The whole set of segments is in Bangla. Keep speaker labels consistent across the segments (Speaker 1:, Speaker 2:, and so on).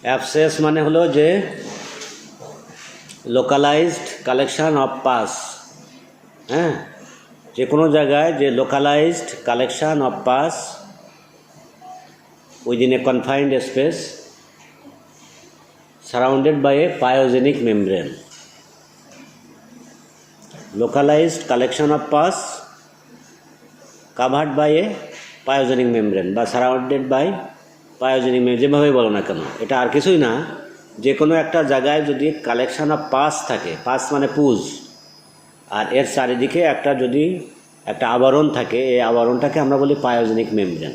Speaker 1: অ্যাবসেস মানে হলো যে লোকালাইজড কালেকশন অফ পাস। হ্যাঁ, যে কোনো জায়গায় যে localized collection of pus within a confined space surrounded by a pyogenic membrane. Localized collection of pus covered by a pyogenic membrane বা সারাউন্ডেড বাই পায়োজেনিক মেমব্রেন, যেভাবে বলো না কেন, এটা আর কিছুই না। যে কোনো একটা জায়গায় যদি কালেকশন অফ পাস থাকে, পাস মানে পুজ, আর এর চারিদিকে যদি একটা আবরণ থাকে, এই আবরণটাকে আমরা বলি পায়োজেনিক মেমব্রেন।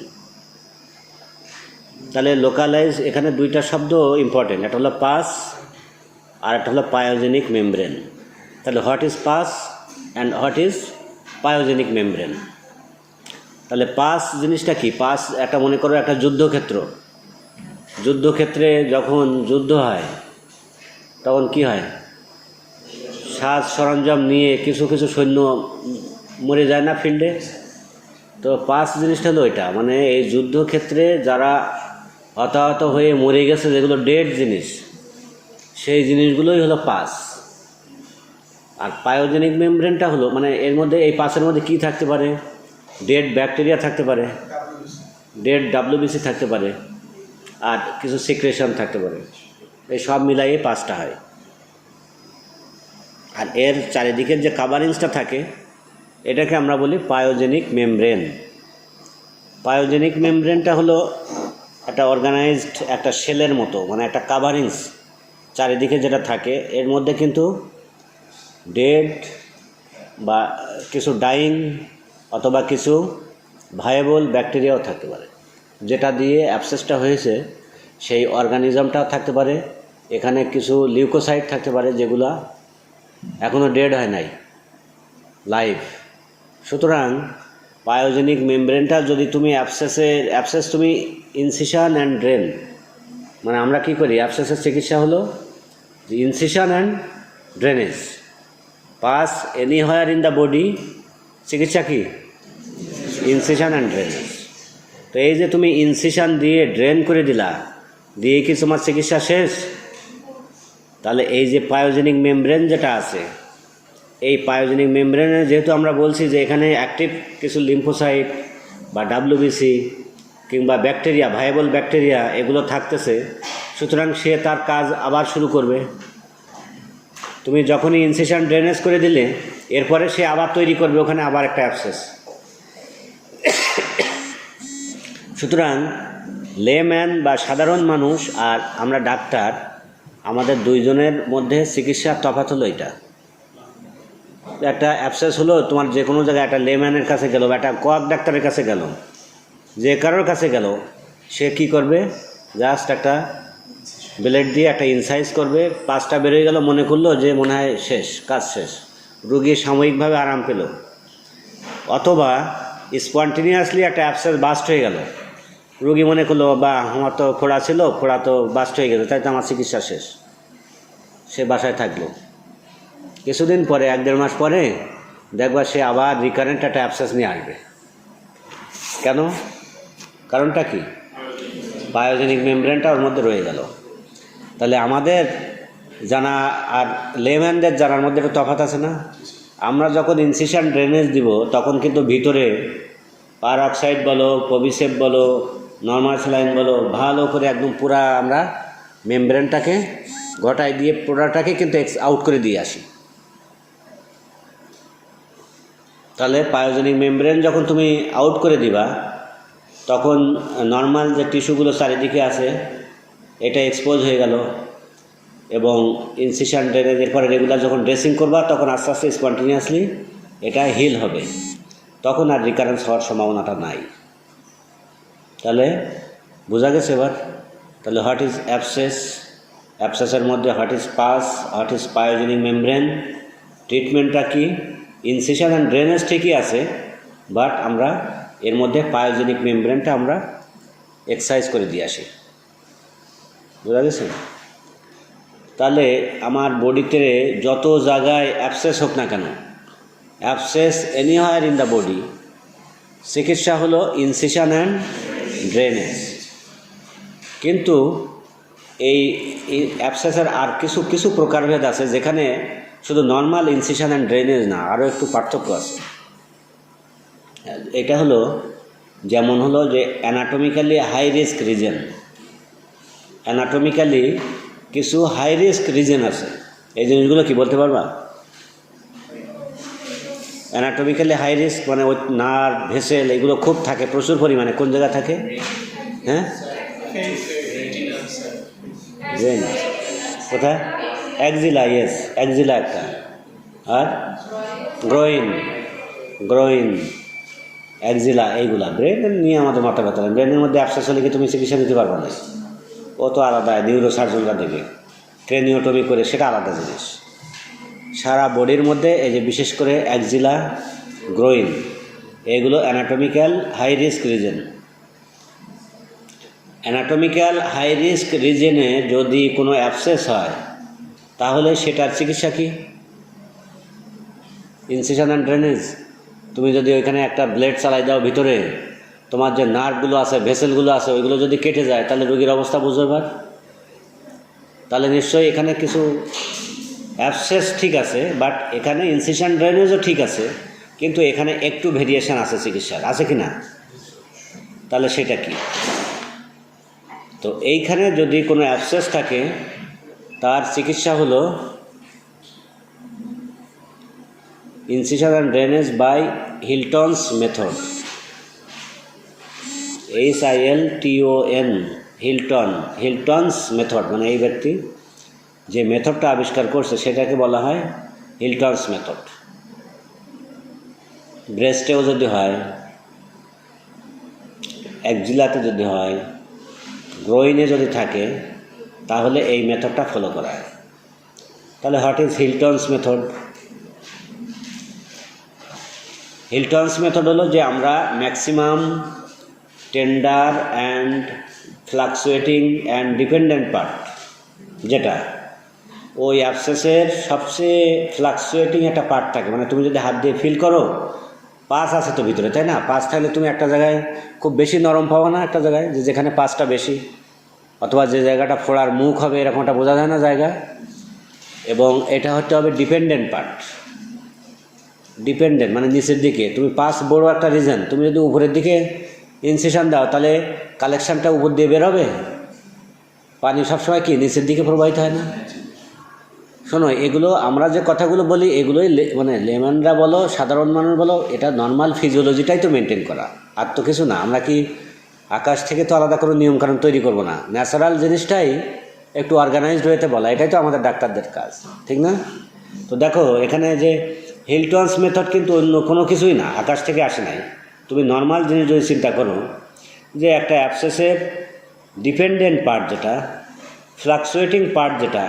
Speaker 1: তাহলে লোকালাইজ, এখানে দুইটা শব্দ ইম্পর্টেন্ট, একটা হলো পাস আর একটা হলো পায়োজেনিক মেমব্রেন। তাহলে what is pass and what is pyogenic membrane? তাহলে পাস জিনিসটা কি? পাস একটা, মনে করো একটা যুদ্ধক্ষেত্র। যুদ্ধক্ষেত্রে যখন যুদ্ধ হয় তখন কি হয়? সাজ সরঞ্জাম নিয়ে কিছু কিছু সৈন্য মরে যায় না ফিল্ডে? তো পাস জিনিসটা হলো এটা, মানে এই যুদ্ধক্ষেত্রে যারা হতাহত হয়ে মরে গেছে, যেগুলো ডেড জিনিস, সেই জিনিসগুলোই হলো পাস। আর পায়োজেনিক মেমব্রেনটা হলো, মানে এর মধ্যে, এই পাসের মধ্যে কি থাকতে পারে? ডেড ব্যাকটেরিয়া থাকতে পারে, ডেড WBC থাকতে পারে, আর কিছু সিক্রেশন থাকতে পারে। এই সব মিলাইয়ে পাসটা হয়। আর এর চারিদিকের যে কাভারিংসটা থাকে, এটাকে আমরা বলি পায়োজেনিক মেমব্রেন। পায়োজেনিক মেমব্রেনটা হলো একটা অর্গানাইজড একটা শেলের মতো, মানে একটা কাভারিংস চারিদিকে যেটা থাকে, এর মধ্যে কিন্তু ডেড বা কিছু ডাইং অথবা কিছু ভায়াবল ব্যাকটেরিয়াও থাকতে পারে। যেটা দিয়ে অ্যাবসেসটা হয়েছে সেই অর্গানিজমটাও থাকতে পারে। এখানে কিছু লিউকোসাইট থাকতে পারে যেগুলা এখনও ডেড হয় নাই, লাইভ। সুতরাং পায়োজেনিক মেমব্রেনটা যদি তুমি অ্যাবসেস তুমি ইনসিশন অ্যান্ড ড্রেন, মানে আমরা কি করি, অ্যাবসেসের চিকিৎসা হলো incision and drainage. Pass anywhere in the body, চিকিৎসা কি? Incision and drainage. তো এই যে তুমি ইনসিশন দিয়ে ড্রেন করে দিলা, দিয়ে কি তোমার চিকিৎসা শেষ? তাহলে এই যে পায়োজেনিক মেমব্রেন যেটা আছে, এই পায়োজেনিক মেমব্রেনে যেহেতু আমরা বলছি যে এখানে অ্যাক্টিভ কিছু লিম্ফোসাইট বা WBC কিংবা ব্যাকটেরিয়া, ভায়াবল ব্যাকটেরিয়া, এগুলো থাকতেছে, সুতরাং সে তার কাজ আবার শুরু করবে। তুমি যখনই ইনসিশন ড্রেনেজ করে দিলে, এরপরে সে আবার তৈরি করবে ওখানে আবার একটা অ্যাবসেস। সুতরাং লেম্যান বা সাধারণ মানুষ আর আমরা ডাক্তার, আমাদের দুইজনের মধ্যে চিকিৎসার তফাৎ হলো এটা। একটা অ্যাবসেস হলো তোমার যে কোনো জায়গায়, একটা লেম্যানের কাছে গেল বা একটা কোয়াক ডাক্তারের কাছে গেল, যে কারোর কাছে গেল, সে কি করবে? জাস্ট একটা ব্লেড দিয়ে একটা ইনসাইজ করবে, পাঁচটা বেরোয় গেল, মনে করলো যে মনে হয় শেষ, কাজ শেষ, রুগী সাময়িকভাবে আরাম পেল। অথবা স্পন্টেনিয়াসলি একটা অ্যাবসেস বাস্ট হয়ে গেল, রুগী মনে করলো বা আমার তো ফোড়া ছিল, ফোড়া তো বাস্ট হয়ে গেছে, তাই তো আমার চিকিৎসা শেষ, সে বাসায় থাকলো। কিছুদিন পরে, 1-1.5 মাস পরে দেখবা সে আবার রিকারেন্ট একটা অ্যাবসেস নিয়ে আসবে। কেন? কারণটা কি? পায়োজেনিক মেমব্রেনটা ওর মধ্যে রয়ে গেল। তাহলে আমাদের জানা আর লেম্যানদের জানার মধ্যে একটা তফাৎ আছে না? আমরা যখন ইনসিশন ড্রেনেজ দিব, তখন কিন্তু ভিতরে পার অক্সাইড বলো, পবিসেপ বলো, নর্মাল স্যালাইন বলো, ভালো করে একদম পুরা আমরা মেমব্রেনটাকে ঘটায় দিয়ে পুরাটাকে কিন্তু আউট করে দিয়ে আসি। তাহলে পায়োজেনিক মেমব্রেন যখন তুমি আউট করে দিবা, তখন নর্মাল যে টিস্যুগুলো চারিদিকে আছে এটা এক্সপোজ হয়ে গেল, এবং ইনসিশন ড্রেনেজের পরে রেগুলার যখন ড্রেসিং করবা, তখন আস্তে আস্তে স্পন্টেনিয়াসলি এটা হিল হবে, তখন আর রিকারেন্স হওয়ার সম্ভাবনাটা নাই। তাহলে বোঝা গেছে এবার? তাহলে হোয়াট ইজ অ্যাবসেস, অ্যাবসেসের মধ্যে what is pass, what is pyogenic membrane, ট্রিটমেন্টটা কি? ইনসিশন অ্যান্ড ড্রেনেজ ঠিকই আছে, বাট আমরা এর মধ্যে পায়োজেনিক মেমব্রেনটা আমরা এক্সারসাইজ করে দিয়ে আসি। বোঝা গেছে? তাহলে আমার বডিতে যত জায়গায় অ্যাবসেস হোক না কেন, abscess anywhere in the body, চিকিৎসা হলো ইনসিশন অ্যান্ড ড্রেনেজ। কিন্তু এই অ্যাবসেসের আর কিছু কিছু প্রকারভেদ আছে, যেখানে শুধু নর্মাল ইনসিশন অ্যান্ড ড্রেনেজ না, আরও একটু পার্থক্য আছে। এটা হলো যেমন হলো যে anatomically high risk region, anatomically কিছু হাই রিস্ক রিজন আছে। এই জিনিসগুলো কি বলতে পারবা? অ্যানাটমিক্যালি হাই রিস্ক মানে ওই নার্ভ, ভেসেল এগুলো খুব থাকে প্রচুর পরিমাণে। কোন জায়গা থাকে? হ্যাঁ, ব্রেন। কোথায়? অ্যাক্সিলা, ইয়েস, অ্যাক্সিলা একটা। আর গ্রোইন, গ্রোইন, অ্যাক্সিলা, এইগুলা। ব্রেন নিয়ে আমাদের মাথা ব্যথা। ব্রেনের মধ্যে অ্যাবসেস হলে কি তুমি চিকিৎসা দিতে পারবে না, ও তো আলাদা, নিউরো সার্জনরা দেখে ক্রেনিওটমি করে, সেটা আলাদা জিনিস। সারা বডির মধ্যে এই যে বিশেষ করে অ্যাক্সিলা, গ্রোইন, এগুলো anatomical high risk region. Anatomical high risk রিজনে যদি কোনো অ্যাবসেস হয় তাহলে সেটার চিকিৎসা কি? Incision and drainage. তুমি যদি ওইখানে একটা ব্লেড চালাই দাও ভিতরে, তোমার যে নার্ভগুলো আছে, ভেসেলগুলো আছে, ওইগুলো যদি কেটে যায় তাহলে রোগীর অবস্থা বুঝবে এবার। তাহলে নিশ্চয়ই এখানে কিছু অ্যাবসেস ঠিক আছে, বাট এখানে ইনসিশন ড্রেনেজও ঠিক আছে, কিন্তু এখানে একটু ভেরিয়েশন আছে চিকিৎসার, আছে কি না? তাহলে সেটা কি? তো এইখানে যদি কোনো অ্যাবসেস থাকে তার চিকিৎসা হলো incision and drainage by Hilton's method, HILTON, Hilton, Hilton's method. মানে এই ব্যক্তি যে মেথডটা আবিষ্কার করছে সেটাকে বলা হয় হিলটনস মেথড। ব্রেস্টেও যদি হয়, অ্যাক্সিলাতে যদি হয়, গ্রোইনে যদি থাকে, তাহলে এই মেথডটা ফলো করা হয়। তাহলে হোয়াট ইজ হিলটনস মেথড? হিলটনস মেথড হলো যে আমরা maximum tender and fluctuating and dependent part, যেটা ওই অ্যাবসেসের সবচেয়ে ফ্লাকচুয়েটিং একটা পার্ট থাকে, মানে তুমি যদি হাত দিয়ে ফিল করো, পাস আছে তো ভিতরে, তাই না? পাস থাকলে তুমি একটা জায়গায় খুব বেশি নরম পাবো না, একটা জায়গায় যে যেখানে পাসটা বেশি, অথবা যে জায়গাটা ফোড়ার মুখ হবে এরকম একটা বোঝা যায় না জায়গা। এবং এটা হতে হবে ডিপেন্ডেন্ট পার্ট। ডিপেন্ডেন্ট মানে নিচের দিকে, তুমি পাস বড় একটা রিজন, তুমি যদি উপরের দিকে ইনসিশন দাও তাহলে কালেকশানটা উপর দিয়ে বেরোবে। পানি সবসময় কি নিচের দিকে প্রবাহিত হয় না? শোনো, এগুলো আমরা যে কথাগুলো বলি এগুলোই মানে লেম্যানরা বলো, সাধারণ মানুষ বলো, এটা নর্মাল ফিজিওলজিটাই তো মেনটেন করা, আর তো কিছু না। আমরা কি আকাশ থেকে তো আলাদা কোনো নিয়মকানুন তৈরি করব না, ন্যাচারাল জিনিসটাই একটু অর্গানাইজড হয়েতে বলা, এটাই তো আমাদের ডাক্তারদের কাজ, ঠিক না? তো দেখো এখানে যে হিলটনস মেথড কিন্তু অন্য কোনো কিছুই না, আকাশ থেকে আসে নাই। তুমি নর্মাল জিনিস যদি চিন্তা করো যে একটা অ্যাবসেসের ডিপেন্ডেন্ট পার্ট যেটা, ফ্লাকচুয়েটিং পার্ট যেটা,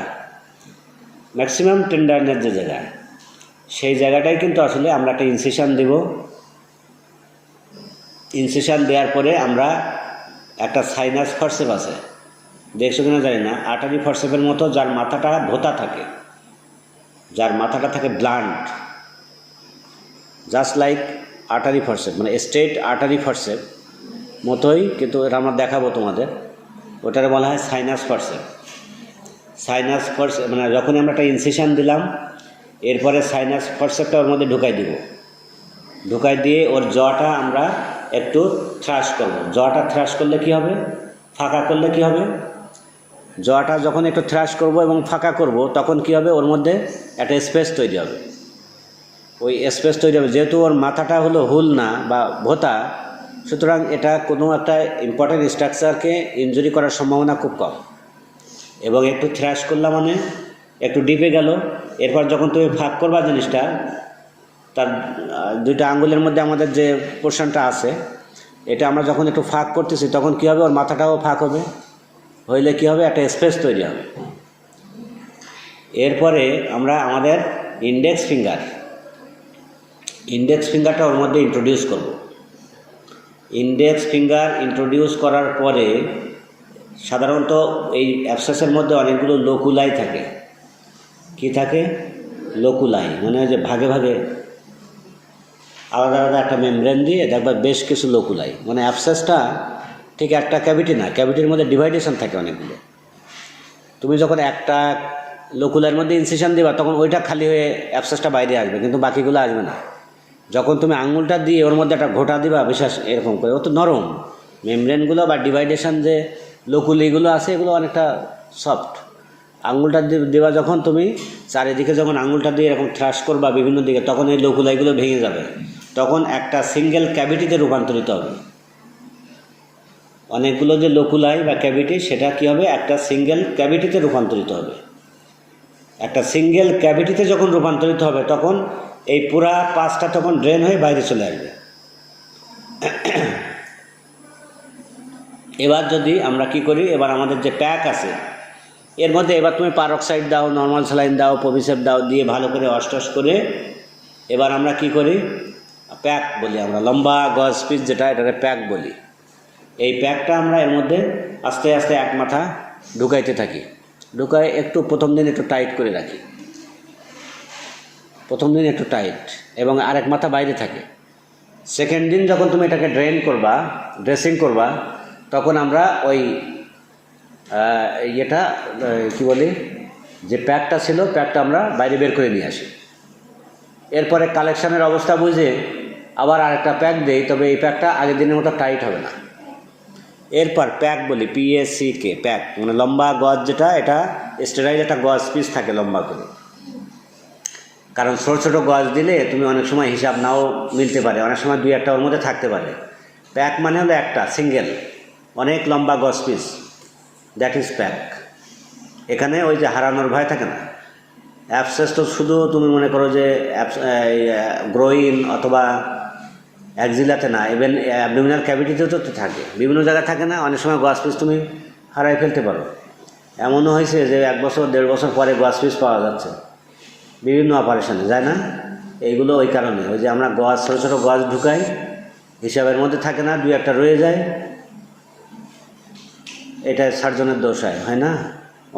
Speaker 1: ম্যাক্সিমাম টেন্ডারনেস যে জায়গায়, সেই জায়গাটাই কিন্তু আসলে আমরা একটা ইনসিশন দেব। ইনসিশন দেওয়ার পরে আমরা একটা সাইনাস ফরসেপ আছে, দেখছো কিনা জানি না, আর্টারি ফরসেপের মতো, যার মাথাটা ভোঁতা থাকে, যার মাথাটা থাকে blunt, just like artery forcep, মানে স্ট্রেট আর্টারি ফরসেপ মতোই, কিন্তু এটা আমরা দেখাবো তোমাদের। ওটারে বলা হয় সাইনাস ফরসেপ। সাইনাস ফরসেপ মানে যখনই আমরা একটা ইনসিশন দিলাম, এরপরে সাইনাস ফরসেপটা ওর মধ্যে ঢুকাই দিব, ঢুকাই দিয়ে ওর জটা আমরা একটু থ্রাশ করব। জটা থ্রাশ করলে কি হবে? ফাঁকা করলে কি হবে? জটা যখন একটু থ্রাশ করব এবং ফাঁকা করব, তখন কি হবে? ওর মধ্যে একটা স্পেস তৈরি হবে। ওই স্পেস তৈরি হবে, যেহেতু ওর মাথাটা হলো হুল না বা ভোঁতা, সুতরাং এটা কোনো একটা ইম্পর্টেন্ট স্ট্রাকচারকে ইনজুরি করার সম্ভাবনা খুব কম। এবং একটু থ্রাশ করলাম মানে একটু ডিপে গেল। এরপর যখন তুমি ফাঁক করবা জিনিসটা, তার দুইটা আঙ্গুলের মধ্যে আমাদের যে পোর্শনটা আছে, এটা আমরা যখন একটু ফাঁক করতেছি, তখন কী হবে? ওর মাথাটাও ফাঁক হবে, হইলে কী হবে? একটা স্পেস তৈরি হবে। এরপরে আমরা আমাদের ইন্ডেক্স ফিঙ্গারটা ওর মধ্যে ইন্ট্রোডিউস করব। ইন্ডেক্স ফিঙ্গার ইন্ট্রোডিউস করার পরে সাধারণত এই অ্যাবসেসের মধ্যে অনেকগুলো লোকুলাই থাকে। কি থাকে? লোকুলাই, মানে যে ভাগে ভাগে আলাদা আলাদা একটা মেমব্রেন দিয়ে দেখবা বেশ কিছু লোকুলাই, মানে অ্যাবসেসটা ঠিক একটা ক্যাভিটি না, ক্যাভিটির মধ্যে ডিভাইডেশন থাকে অনেকগুলো। তুমি যখন একটা লোকুলার মধ্যে ইনসিশন দিবা তখন ওইটা খালি হয়ে অ্যাবসেসটা বাইরে আসবে, কিন্তু বাকিগুলো আসবে না। যখন তুমি আঙুলটা দিয়ে ওর মধ্যে একটা ঘোটা দিবা বিশেষ এরকম করে, ও তো নরম মেমব্রেনগুলো বা ডিভাইডেশন যে লোকুলিগুলো আছে এগুলো অনেকটা সফট। আঙুলটা দেওয়া যখন তুমি চারিদিকে যখন আঙুলটা দিয়ে এরকম থ্রাশ করবা বিভিন্ন দিকে, তখন এই লোকুলাইগুলো ভেঙে যাবে, তখন একটা সিঙ্গেল ক্যাভিটিতে রূপান্তরিত হবে। অনেকগুলো যে লোকুলাই বা ক্যাভিটি সেটা কী হবে, একটা সিঙ্গেল ক্যাভিটিতে রূপান্তরিত হবে। একটা সিঙ্গেল ক্যাভিটিতে যখন রূপান্তরিত হবে তখন এই পুরা পাসটা তখন ড্রেন হয়ে বাইরে চলে আসবে। এবার যদি আমরা কি করি, এবার আমাদের যে প্যাক আছে এর মধ্যে এবার তুমি পারক্সাইড দাও, নর্মাল স্যালাইন দাও, পভিসেপ দাও, দিয়ে ভালো করে অস্টস করে এবার আমরা কি করি, প্যাক বলি আমরা, লম্বা গজ পিস যেটা, এটাকে প্যাক বলি। এই প্যাকটা আমরা এর মধ্যে আস্তে আস্তে এক মাথা ঢুকাইতে থাকি, ঢুকায় একটু প্রথম দিন একটু টাইট করে রাখি, প্রথম দিন একটু টাইট এবং আরেক মাথা বাইরে থাকে। সেকেন্ড দিন যখন তুমি এটাকে ড্রেসিং করবা তখন আমরা ওই ইয়েটা কি বলি, যে প্যাকটা ছিল প্যাকটা আমরা বাইরে বের করে নিয়ে আসি। এরপরে কালেকশানের অবস্থা বুঝে আবার আরেকটা প্যাক দেই, তবে এই প্যাকটা আগের দিনের মতো টাইট হবে না। এরপর প্যাক বলি, PACK, প্যাক মানে লম্বা গজ যেটা, এটা স্টেরাইল একটা গজ পিস থাকে লম্বা করে। কারণ ছোটো ছোটো গজ দিলে তুমি অনেক সময় হিসাব নাও মিলতে পারে, অনেক সময় দুই একটা ওর মধ্যে থাকতে পারে। প্যাক মানে হলো একটা সিঙ্গেল অনেক লম্বা গজ পিস, দ্যাট ইজ প্যাক। এখানে ওই যে হারানোর ভয় থাকে না। অ্যাবসেস তো শুধু তুমি মনে করো যে গ্রোইন অথবা অ্যাক্সিলাতে না, ইভেন অ্যাবডোমিনাল ক্যাভিটিতেও তো থাকে, বিভিন্ন জায়গায় থাকে না, অনেক সময় গজ পিস তুমি হারাই ফেলতে পারো। এমনও হয়েছে যে 1 বছর 1.5 বছর পরে গজ পিস পাওয়া যাচ্ছে বিভিন্ন অপারেশনে, যায় না? এইগুলো ওই কারণে, ওই যে আমরা গজ ছোটো ছোটো গজ ঢুকাই, হিসাবের মধ্যে থাকে না, দুই একটা রয়ে যায়, এটা সার্জনের দোষ হয় না,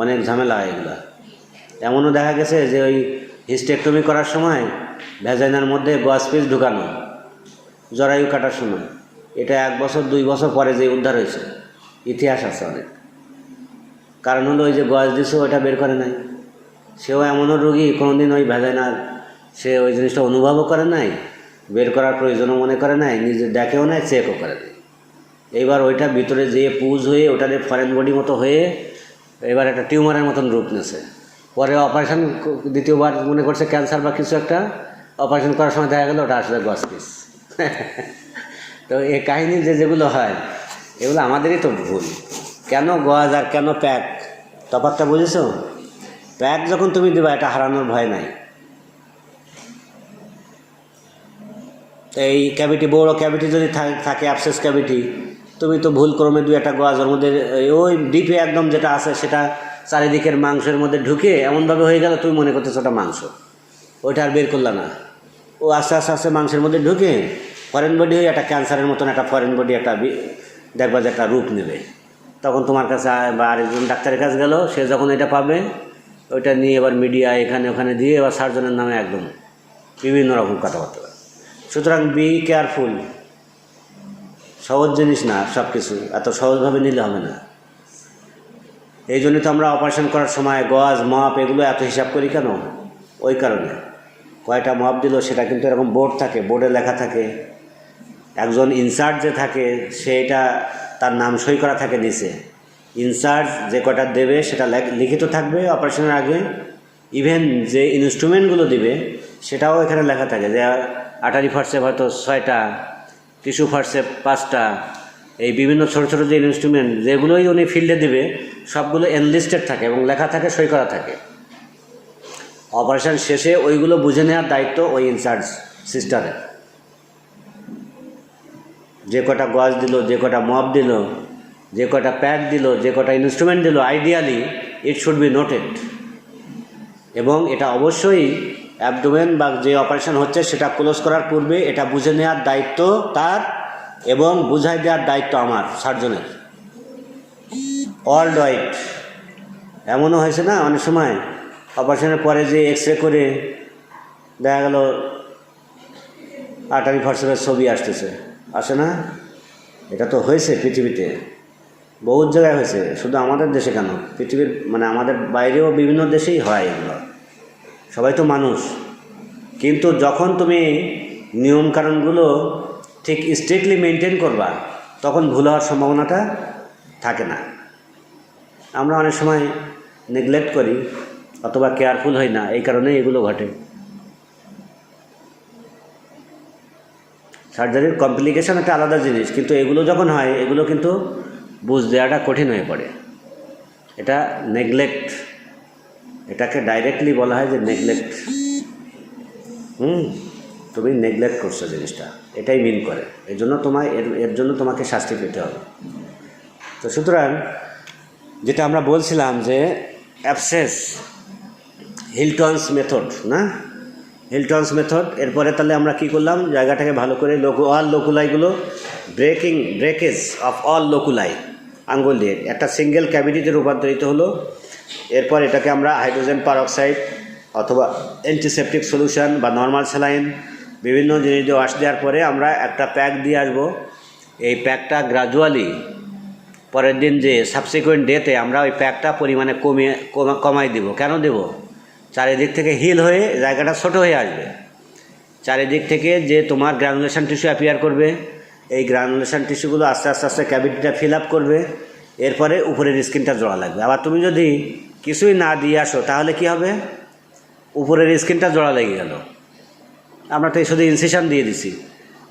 Speaker 1: অনেক ঝামেলা হয় এগুলো। এমনও দেখা গেছে যে ওই হিস্টেক্টমি করার সময় ভ্যাজাইনার মধ্যে গজ পিস ঢুকানো, জরায়ু কাটার সময়, এটা 1 বছর 2 বছর পরে যে উদ্ধার হয়েছে, ইতিহাস আছে অনেক। কারণ হলো ওই যে গজ দিছে ওইটা বের করে নাই, সেও এমনও রোগী কোনোদিন ওই ভ্যাজাইনার সে ওই জিনিসটা অনুভবও করে নাই, বের করার প্রয়োজনও মনে করে নাই, নিজে দেখেও নাই, চেকও করে নাই। এইবার ওইটা ভিতরে যেয়ে পুজ হয়ে ওটাতে ফরেন বডি মতো হয়ে এবার একটা টিউমারের মতন রূপ নিয়েছে। পরে অপারেশন দ্বিতীয়বার মনে করছে ক্যান্সার বা কিছু একটা, অপারেশন করার সময় দেখা গেলো ওটা আসলে গজ পিস। তো এই কাহিনী যেগুলো হয় এগুলো আমাদেরই তো ভুল। কেন গজ আর কেন প্যাক, তফাৎটা বুঝেছো? প্যাক যখন তুমি দিবা এটা হারানোর ভয় নাই। এই ক্যাভিটি, বড় ক্যাভিটি যদি থাকে অ্যাবসেস ক্যাভিটি, তুমি তো ভুল ক্রমে 2-1 গজ ওর মধ্যে ওই ডিপে একদম যেটা আছে সেটা চারিদিকের মাংসের মধ্যে ঢুকে এমনভাবে হয়ে গেল তুমি মনে করতেছো ওটা মাংস, ওইটা আর বের করলা না। ও আস্তে আস্তে আস্তে মাংসের মধ্যে ঢুকে ফরেন বডি হয়ে একটা ক্যান্সারের মতন একটা ফরেন বডি একটা দেখবা যে একটা রূপ নেবে। তখন তোমার কাছে বা আরেকজন ডাক্তারের কাছে গেল, সে যখন এটা পাবে ওইটা নিয়ে এবার মিডিয়া এখানে ওখানে দিয়ে এবার সার্জনের নামে একদম বিভিন্ন রকম কথাবার্তা। সুতরাং বি কেয়ারফুল, সহজ জিনিস না, সব কিছু এত সহজভাবে নিলে হবে না। এই জন্যই তো আমরা অপারেশন করার সময় গজ মাপ এগুলো এত হিসাব করি কেন? ওই কারণে কয়টা মাপ দিল সেটা কিন্তু এরকম বোর্ড থাকে, বোর্ডে লেখা থাকে, একজন ইনচার্জ যে থাকে সেটা তার নাম সই করা থাকে নিচে, ইনচার্জ যে কয়টা দেবে সেটা লিখিত থাকবে অপারেশনের আগে। ইভেন যে ইনস্ট্রুমেন্টগুলো দিবে সেটাও এখানে লেখা থাকে, যে আটারি ফার্সেপ হয়তো 6টা, টিস্যু ফার্সেপ 5টা, এই বিভিন্ন ছোটো ছোটো যে ইনস্ট্রুমেন্ট যেগুলোই উনি ফিল্ডে দিবে সবগুলো এনলিস্টেড থাকে এবং লেখা থাকে, সই করা থাকে। অপারেশন শেষে ওইগুলো বুঝে নেওয়ার দায়িত্ব ওই ইনচার্জ সিস্টারের। যে কটা গজ দিল, যে কটা মপ দিল, যে কটা প্যাক দিল, যে কটা ইনস্ট্রুমেন্ট দিল, ideally it should be noted. এবং এটা অবশ্যই অ্যাবডোমেন বা যে অপারেশন হচ্ছে সেটা ক্লোজ করার পূর্বে এটা বুঝে নেওয়ার দায়িত্ব তার এবং বুঝাই দেওয়ার দায়িত্ব আমার সার্জনের। ওয়ার্ল্ড ওয়াইড এমনও হয়েছে না অনেক সময় অপারেশনের পরে যে এক্স রে করে দেখা গেল আটারি ফার্সেপের ছবি আসতেছে, আসে না? এটা তো হয়েছে পৃথিবীতে। বহুত জায়গায় হয়েছে, শুধু আমাদের দেশে কেন, পৃথিবীর মানে আমাদের বাইরেও বিভিন্ন দেশেই হয় এগুলো। সবাই তো মানুষ, কিন্তু যখন তুমি নিয়মকানুনগুলো ঠিক স্ট্রিক্টলি মেনটেন করবা, তখন ভুল হওয়ার সম্ভাবনাটা থাকে না। আমরা অনেক সময় নেগলেক্ট করি অথবা কেয়ারফুল হই না, এই কারণে এগুলো ঘটে। সার্জারির কমপ্লিকেশন একটা আলাদা জিনিস, কিন্তু এগুলো যখন হয় এগুলো কিন্তু বুঝ দেওয়াটা কঠিন হয়ে পড়ে। এটা নেগলেক্ট, এটাকে ডাইরেক্টলি বলা হয় যে নেগলেক্ট। তুমি নেগলেক্ট করছো জিনিসটা, এটাই মিন করে। এর জন্য এর জন্য তোমাকে শাস্তি পেতে হবে। তো সুতরাং যেটা আমরা বলছিলাম যে অ্যাবসেস, হিলটনস মেথড না, হিলটনস মেথড। এরপরে তাহলে আমরা কি করলাম, জায়গাটাকে ভালো করে অল লোকুলাইগুলো ব্রেকেজ অফ অল লোকুলাই আঙ্গুল দিয়ে একটা সিঙ্গেল ক্যাভিটিতে রূপান্তরিত হলো। এরপর এটাকে আমরা হাইড্রোজেন পারঅক্সাইড অথবা অ্যান্টিসেপটিক সলিউশন বা নর্মাল স্যালাইন বিভিন্ন জিনিস দিয়ে ওয়াশ দেওয়ার পরে আমরা একটা প্যাক দিয়ে আসবো। এই প্যাকটা গ্রাজুয়ালি পরের দিন যে সাবসিকুয়েন্ট ডেতে আমরা ওই প্যাকটা পরিমাণে কমাই দেব। কেন দেব? চারিদিক থেকে হিল হয়ে জায়গাটা ছোটো হয়ে আসবে। চারিদিক থেকে যে তোমার গ্রানুলেশন টিস্যু অ্যাপিয়ার করবে, এই গ্রানুলেশন টিস্যুগুলো আস্তে আস্তে আস্তে ক্যাভিটিটা ফিল আপ করবে। এরপরে উপরের স্কিনটা জোড়া লাগবে। আবার তুমি যদি কিছুই না দিয়ে আসো তাহলে কি হবে, উপরের স্কিনটা জোড়া লেগে গেল। আমরা তো শুধু ইনসিশন দিয়ে দিছি,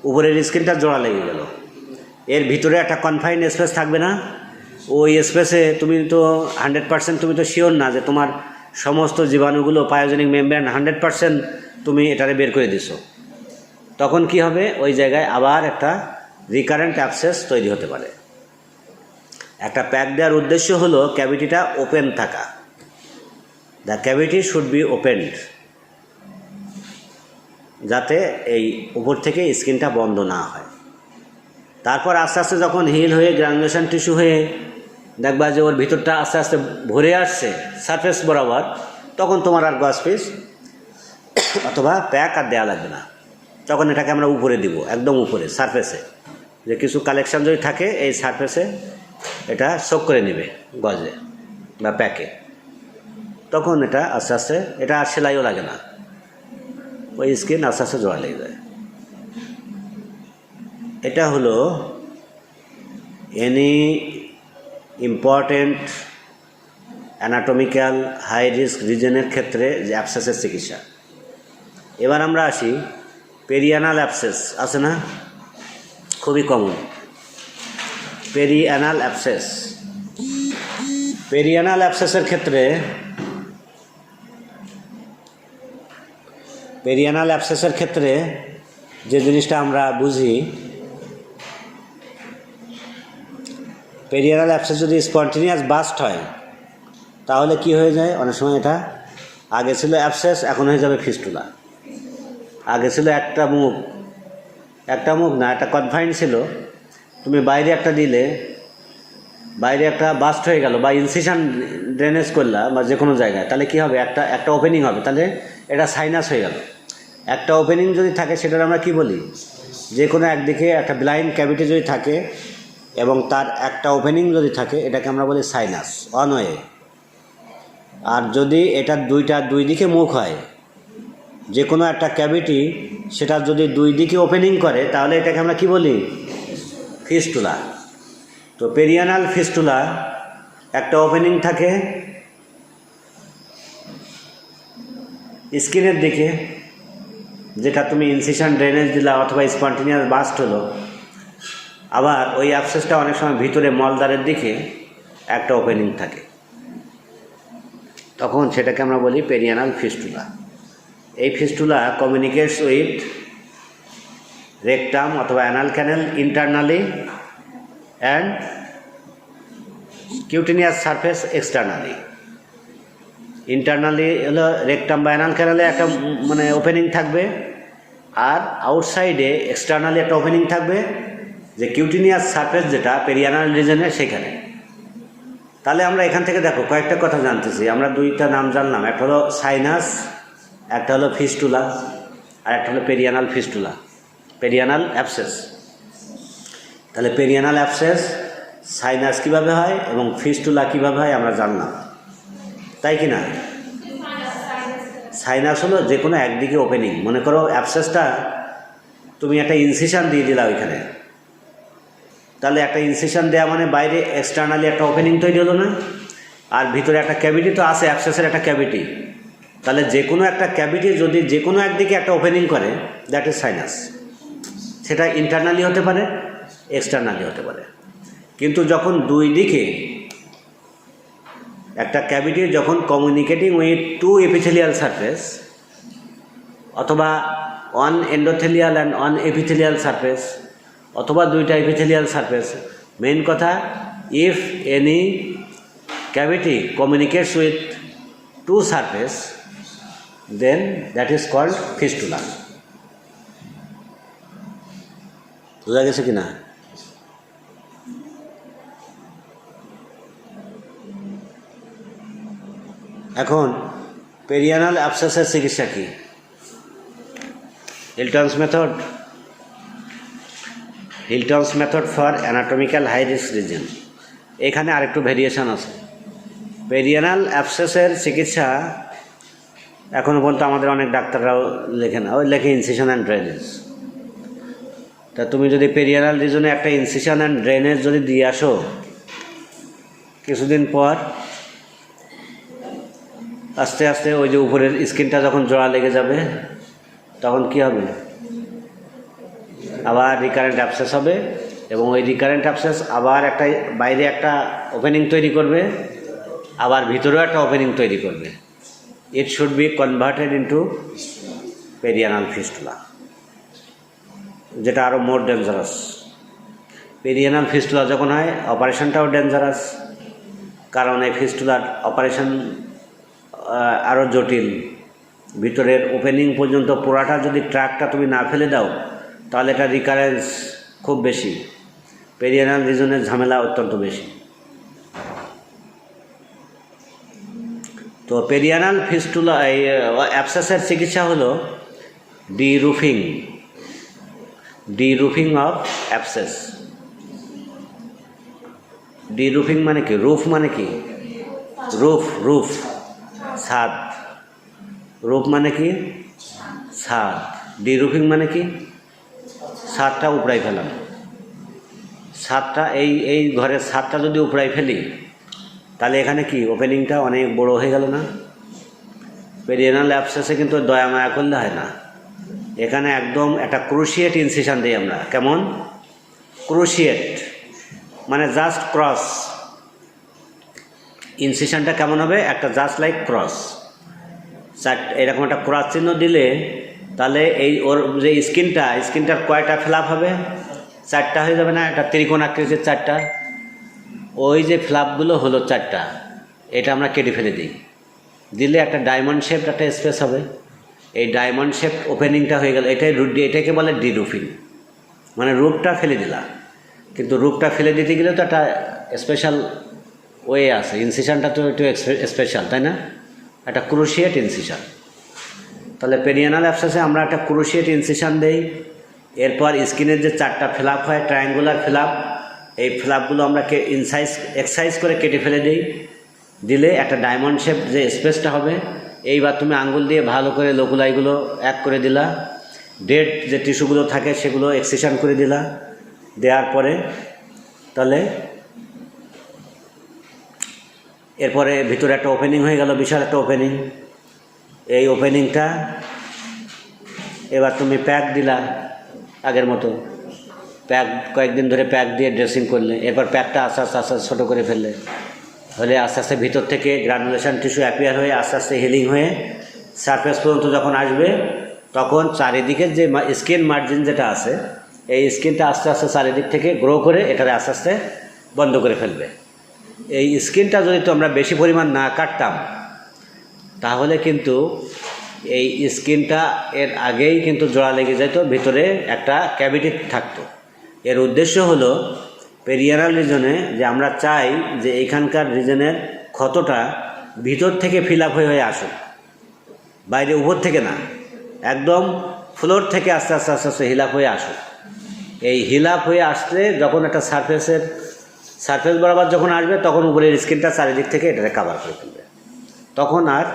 Speaker 1: উপরের স্কিনটা জোড়া লেগে গেল। এর ভিতরে একটা কনফাইন্ড স্পেস থাকবে না, ওই স্পেসে তুমি তো 100% তুমি তো শিওর না যে তোমার সমস্ত জীবাণুগুলো পায়োজেনিক মেমব্রেন 100% তুমি এটারে বের করে দিছো। তখন কি হবে, ওই জায়গায় আবার একটা রিকারেন্ট অ্যাবসেস তৈরি হতে পারে। একটা প্যাক দেওয়ার উদ্দেশ্য হলো ক্যাভিটিটা ওপেন থাকা। The cavity should be opened, যাতে এই উপর থেকে স্কিনটা বন্ধ না হয়। তারপর আস্তে আস্তে যখন হিল হয়ে গ্রানুলেশন টিস্যু হয়ে দেখবা যে ওর ভিতরটা আস্তে আস্তে ভরে আসছে সারফেস বরাবর, তখন তোমার আর গজ পিস অথবা প্যাক আর দেওয়া লাগবে না। তখন এটাকে আমরা উপরে দিব, একদম উপরে সারফেসে, যে কিছু কালেকশন যদি থাকে এই সারফেসে এটা সোক করে নেবে গজে বা প্যাকে। তখন এটা আস্তে আস্তে, এটা আর সেলাইও লাগে না, ওই স্কিন আস্তে আস্তে জোড়া লেগে যায়। এটা হলো any important anatomical high risk রিজনের ক্ষেত্রে যে অ্যাবসেসের চিকিৎসা। এবার আমরা আসি পেরিয়ানাল অ্যাবসেস, আছে না, খুবই কমন। পেরিয়ানাল অ্যাবসেস, পেরিয়ানাল অ্যাবসেসের ক্ষেত্রে, পেরিয়ানাল অ্যাবসেসের ক্ষেত্রে যে জিনিসটা আমরা বুঝি, পেরিয়ানাল অ্যাবসেস যদি স্পন্টেনিয়াস বাস্ট হয় তাহলে কি হয়ে যায়, অনেক সময় এটা আগে ছিল অ্যাবসেস, এখন হয়ে যাবে ফিস্টুলা। আগে ছিল একটা মুখ না, একটা কনফাইন ছিল, তুমি বাইরে একটা দিলে, বাইরে একটা বাস্ট হয়ে গেল বা ইনসিশন ড্রেনেজ করলা বা যে কোনো জায়গায়, তাহলে কি হবে, একটা ওপেনিং হবে, তাহলে এটা সাইনাস হয়ে গেল। একটা ওপেনিং যদি থাকে সেটার আমরা কি বলি, যে কোনো একদিকে একটা ব্লাইন্ড ক্যাভিটি যদি থাকে এবং তার একটা ওপেনিং যদি থাকে, এটাকে আমরা বলি সাইনাস, ওয়ান ওয়ে। আর যদি এটা দুই দিকে মুখ হয়, যে কোনো একটা ক্যাভিটি সেটা যদি দুই দিকে ওপেনিং করে, তাহলে এটাকে আমরা কি বলি, ফিস্টুলা। তো পেরিয়ানাল ফিস্টুলা একটা ওপেনিং থাকে স্কিনের দিকে, যেটা তুমি ইনসিশন ড্রেনেজ দিলা অথবা স্পন্টেনিয়াস বাস্ট হলো। আবার ওই অ্যাবসেসটা অনেক সময় ভিতরে মলদ্বারের দিকে একটা ওপেনিং থাকে, তখন সেটাকে আমরা বলি পেরিয়ানাল ফিস্টুলা। এই ফিস্টুলা কমিউনিকেটস উইথ রেকটাম অথবা anal cancel internally and cutaneous surface externally. Internally হলো রেকটাম বা অ্যানাল ক্যানেলে একটা মানে ওপেনিং থাকবে, আর আউটসাইডে এক্সটার্নালি একটা ওপেনিং থাকবে, যে কিউটিনিয়াস সারফেস যেটা পেরিয়ানাল রিজনে সেখানে। তাহলে আমরা এখান থেকে দেখো কয়েকটা কথা জানতেছি। আমরা দুইটা নাম জানলাম, একটা হলো সাইনাস, একটা হলো ফিস্টুলা, আর একটা হলো পেরিয়ানাল ফিস্টুলা, পেরিয়ানাল অ্যাবসেস। তাহলে পেরিয়ানাল অ্যাবসেস, সাইনাস কীভাবে হয় এবং ফিস্টুলা কীভাবে হয় আমরা জানলাম, তাই কি না? সাইনাস হলো যে কোনো একদিকে ওপেনিং। মনে করো অ্যাবসেসটা তুমি একটা ইনসিশন দিয়ে দিলা ওইখানে, তাহলে একটা ইনসিশন দেওয়া মানে বাইরে এক্সটার্নালি একটা ওপেনিং তৈরি হলো না, আর ভিতরে একটা ক্যাভিটি তো আছে, অ্যাবসেসের একটা ক্যাভিটি। তাহলে যে কোনো একটা ক্যাভিটি যদি যে কোনো একদিকে একটা ওপেনিং করে, দ্যাট ইজ সাইনাস। সেটা ইন্টারনালি হতে পারে, এক্সটার্নালি হতে পারে। কিন্তু যখন দুই দিকে একটা ক্যাভিটি যখন communicating with two epithelial surface অথবা one endothelial and one epithelial surface অথবা দুইটা এপিথেলিয়াল সারফেস, মেইন কথা if any cavity communicates with two surface then that is called fistula. বোঝা গেছে কি না? এখন পেরিয়ানাল অ্যাবসেসের চিকিৎসা কি? Hilton's method for anatomical high risk region. এখানে আরেকটু ভেরিয়েশন আছে। পেরিয়ানাল অ্যাবসেসের চিকিৎসা এখনও পর্যন্ত আমাদের অনেক ডাক্তাররাও লেখে না, ওই লেখে ইনসিশন অ্যান্ড ড্রেনেজ। তা তুমি যদি পেরিয়ানাল রিজনে একটা ইনসিশন অ্যান্ড ড্রেনেজ যদি দিয়ে আসো, কিছুদিন পর আস্তে আস্তে ওই যে উপরের স্কিনটা যখন জোড়া লেগে যাবে তখন কি হবে? আবার রিকারেন্ট অ্যাবসেস হবে, এবং ওই রিকারেন্ট অ্যাবসেস আবার একটা বাইরে একটা ওপেনিং তৈরি করবে, আবার ভিতরেও একটা ওপেনিং তৈরি করবে। It should be converted into perianal fistula, যেটা আরও মোর ডেঞ্জারাস। পেরিয়ানাল ফিস্টুলা যখন হয় অপারেশনটাও ডেঞ্জারাস, কারণ এই ফিস্টুলার অপারেশন আরও জটিল। ভিতরের ওপেনিং পর্যন্ত পুরাটা যদি ট্র্যাকটা তুমি না ফেলে দাও তাহলে এটা রিকারেন্স খুব বেশি। পেরিয়ানাল রিজনের ঝামেলা অত্যন্ত বেশি। তো পেরিয়ানাল ফিস্টুলা এই অ্যাবসেসের চিকিৎসা হলো ডিরুফিং অফ অ্যাবসেস। ডিরুফিং মানে কি? রুফ মানে কি? রুফ ছাদ। রুফ মানে কি? ছাদ। ডিরুফিং মানে কি? ছাদটা উপড়াই ফেলাম। ছাদটা এই ঘরের ছাদটা যদি উপড়াই ফেলি তাহলে এখানে কি ওপেনিংটা অনেক বড় হয়ে গেল না? পেরিয়ানাল অ্যাবসেসে কিন্তু দয়া মায়া করলে হয় না। এখানে একদম একটা ক্রুশিয়েট ইনসিশন দিই আমরা। কেমন? ক্রুশিয়েট মানে জাস্ট ক্রস। ইনসিশনটা কেমন হবে? একটা জাস্ট লাইক ক্রস। এরকম একটা ক্রস চিহ্ন দিলে তাহলে এই ওর যে স্কিনটার কয়টা ফ্ল্যাপ হবে? 4টা হয়ে যাবে না? একটা ত্রিকোণ আকৃতির 4টা। ওই যে ফ্ল্যাপগুলো হলো 4টা, এটা আমরা কেটে ফেলে দিই। দিলে একটা ডায়মন্ড শেপ একটা স্পেস হবে। এই ডায়মন্ড শেপ ওপেনিংটা হয়ে গেল। এটাকে বলে ডিরুফিং, মানে রূপটা ফেলে দিলা। কিন্তু রূপটা ফেলে দিতে গেলে তো একটা স্পেশাল ওয়ে আছে। ইনসিশনটা তো একটু স্পেশাল, তাই না? একটা ক্রুশিয়েট ইনসিশন। তাহলে পেরিয়ানাল অ্যাবসেসে আমরা একটা ক্রুশিয়েট ইনসিশন দেই। এরপর স্কিনের যে 4টা ফ্ল্যাপ হয়, ট্রায়াঙ্গুলার ফ্ল্যাপ, এই ফ্ল্যাপগুলো আমরা এক্সারসাইজ করে কেটে ফেলে দিই। দিলে একটা ডায়মন্ড শেপ যে স্পেসটা হবে, এইবার তুমি আঙ্গুল দিয়ে ভালো করে লোকুলাইগুলো এক করে দিলা। ডেড যে টিস্যুগুলো থাকে সেগুলো এক্সিশন করে দিলা। দেওয়ার পরে তাহলে এরপরে ভিতরে একটা ওপেনিং হয়ে গেল, বিশাল একটা ওপেনিং। এই ওপেনিংটা এবার তুমি প্যাক দিলা আগের মতো। কয়েকদিন ধরে প্যাক দিয়ে ড্রেসিং করলে, এরপর প্যাকটা আস্তে আস্তে ছোটো করে ফেললে, হলে আস্তে আস্তে ভিতর থেকে গ্রানুলেশন টিস্যু অ্যাপিয়ার হয়ে আস্তে আস্তে হিলিং হয়ে সারফেস পর্যন্ত যখন আসবে, তখন চারিদিকের যে স্কিন মার্জিন যেটা আছে, এই স্কিনটা আস্তে আস্তে চারিদিক থেকে গ্রো করে এটারে আস্তে আস্তে বন্ধ করে ফেলবে। এই স্কিনটা যদি তো আমরা বেশি পরিমাণ না কাটতাম তাহলে কিন্তু এই স্কিনটা এর আগেই কিন্তু জোড়া লেগে যেত, ভিতরে একটা ক্যাভিটি থাকতো। এর উদ্দেশ্য হলো পেরিয়ানাল রিজনে যে আমরা চাই যে এইখানকার রিজনের ক্ষতটা ভিতর থেকে ফিল আপ হয়ে আসুক, বাইরে উপর থেকে না, একদম ফ্লোর থেকে আস্তে আস্তে আস্তে আস্তে হিল আপ হয়ে আসুক। এই হিল আপ হয়ে আসলে যখন একটা সারফেসের সারফেস বরাবর যখন আসবে তখন উপরের স্কিনটা চারিদিক থেকে এটাকে কাভার করে ফেলবে, তখন আর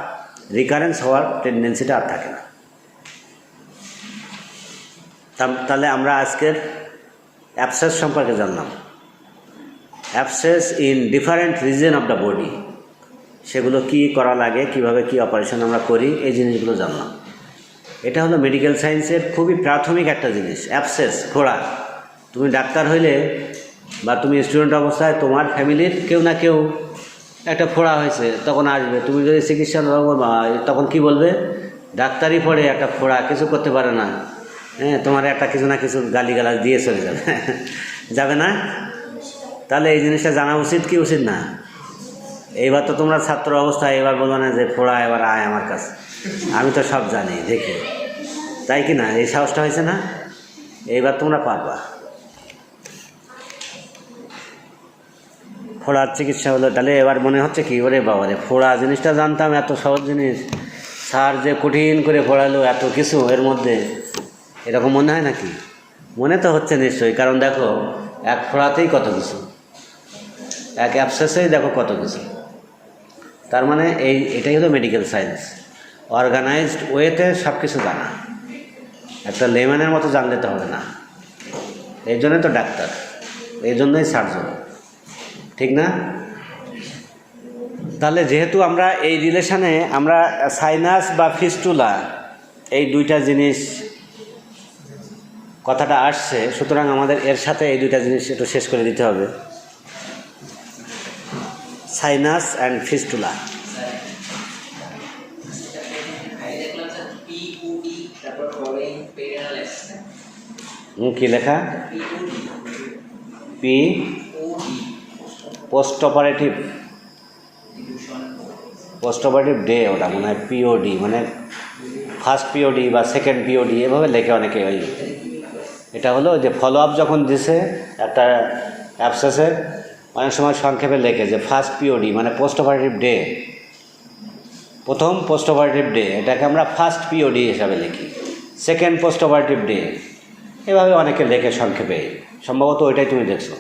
Speaker 1: রিকারেন্স হওয়ার টেন্ডেন্সিটা আর থাকে না। তাহলে আমরা আজকের অ্যাবসেস সম্পর্কে জানলাম। Abscess in different reason of the body, সেগুলো কি করা লাগে, কিভাবে কি অপারেশন আমরা করি, এই জিনিসগুলো জানলাম। এটা হলো মেডিকেল সায়েন্সের খুবই প্রাথমিক একটা জিনিস। অ্যাবসেস, ফোড়া। তুমি ডাক্তার হইলে বা তুমি স্টুডেন্ট অবস্থায় তোমার ফ্যামিলির কেউ না কেউ একটা ফোড়া হয়েছে, তখন আসবে, তুমি যদি চিকিৎসা তখন কি বলবে, ডাক্তারই পড়ে একটা ফোড়া কিছু করতে পারে না, হ্যাঁ, তোমার একটা কিছু না কিছু গালিগালাজ দিয়ে চলে যাবে যাবে না? তাহলে এই জিনিসটা জানা উচিত কি উচিত না? এইবার তো তোমরা ছাত্র অবস্থায় এবার বলবো না যে ফোড়া এবার আয় আমার কাছে, আমি তো সব জানি দেখি, তাই কি না? এই সাহসটা হয়েছে না? এইবার তোমরা পারবা। ফোড়ার চিকিৎসা হলো, তাহলে এবার মনে হচ্ছে কি, ওরে বাবা রে, ফোড়া জিনিসটা জানতাম, এত সহজ জিনিস, স্যার যে কঠিন করে পড়ালো এত কিছু এর মধ্যে, এরকম মনে হয় নাকি? মনে তো হচ্ছে নিশ্চয়ই, কারণ দেখো এক ফোড়াতেই কত কিছু, এক অ্যাবসেসেই দেখো কত কিছু। তার মানে এটাই হলো মেডিকেল সায়েন্স, অর্গানাইজড ওয়েতে সব কিছু জানা। একটা লেম্যানের মতো জানলে তো হবে না, এই জন্যই তো ডাক্তার, এই জন্যই সার্জন, ঠিক না? তাহলে যেহেতু আমরা এই রিলেশনে আমরা সাইনাস বা ফিস্টুলা এই দুইটা জিনিস কথাটা আসছে, সুতরাং আমাদের এর সাথে এই দুইটা জিনিস একটু শেষ করে দিতে হবে। Sinus and fistula. কি লেখা? পি পোস্ট অপারেটিভ ডে, ওটা মনে হয় পিওডি, মানে ফার্স্ট পিওডি বা সেকেন্ড পিওডি এভাবে লেখে অনেকে। ওই এটা হলো যে ফলো আপ যখন দিছে একটা অ্যাবসেসের, অনেক সময় সংক্ষেপে লেখে যে ফার্স্ট পিওডি মানে পোস্ট অপারেটিভ ডে, প্রথম পোস্ট অপারেটিভ ডে, এটাকে আমরা ফার্স্ট পিওডি হিসাবে লিখি, সেকেন্ড পোস্ট অপারেটিভ ডে, এভাবে অনেকে লেখে সংক্ষেপে। সম্ভবত ওইটাই তুমি দেখছো।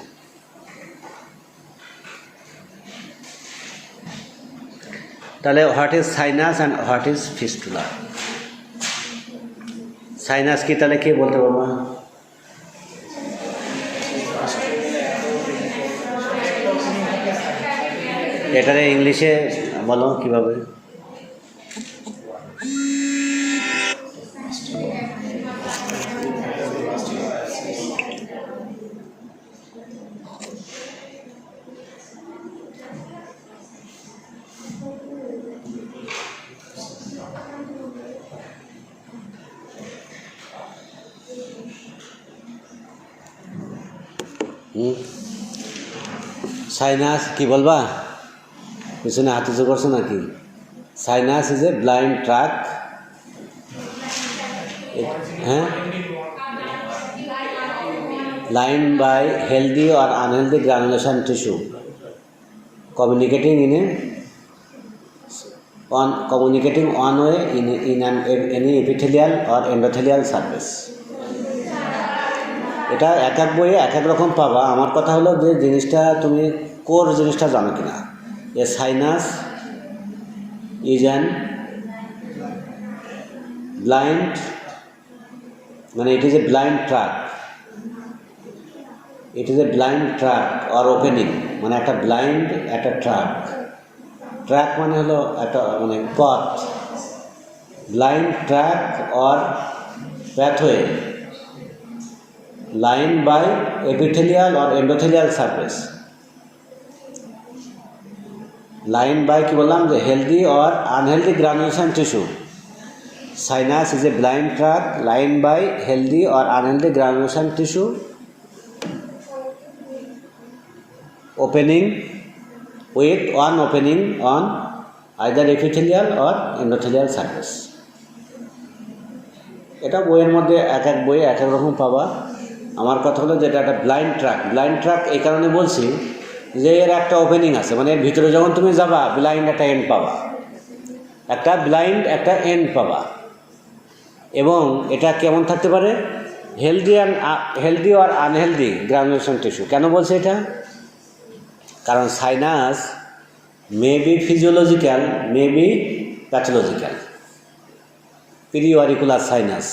Speaker 1: তাহলে what is sinus and what is fistula? Sinus কি তাহলে কে বলতে পারবো? এটারে ইংলিশে বলো কীভাবে? সাইনাস কি বলবা? পিছনে হাত উঁচু করছো নাকি? Sinus is a blind track, হ্যাঁ, lined by healthy or unhealthy granulation tissue communicating one way in any epithelial or endothelial surface. এটা এক এক বইয়ে এক এক রকম পাবা। আমার কথা হলো যে জিনিসটা তুমি কোর জিনিসটা জানো কিনা। এ সাইনাস ইজ অ্যান ব্লাইন্ড, মানে it is a blind track, it is a blind track or opening, মানে একটা ব্লাইন্ড একটা ট্র্যাক। ট্র্যাক মানে হলো একটা মানে পথ, blind track or pathway lined by epithelial or endothelial surface. Lined by কি বললাম যে healthy or unhealthy granulation tissue. Sinus is a blind tract lined by healthy or unhealthy granulation tissue opening with one opening on either epithelial or endothelial surface. এটা বইয়ের মধ্যে এক এক বইয়ে এক এক রকম পাবা। আমার কথা হলো যে এটা একটা ব্লাইন্ড ট্র্যাক। ব্লাইন্ড ট্র্যাক এই কারণে বলছি যে এর একটা ওপেনিং আছে, মানে এর ভিতরে যখন তুমি যাবা ব্লাইন্ড একটা এন্ড পাবা, একটা ব্লাইন্ড একটা এন্ড পাবা। এবং এটা কেমন থাকতে পারে? হেলদি আর আনহেলদি গ্রানুলেশন টিস্যু। কেন বলছে এটা? কারণ sinus may be physiological, may be pathological. Periauricular sinus,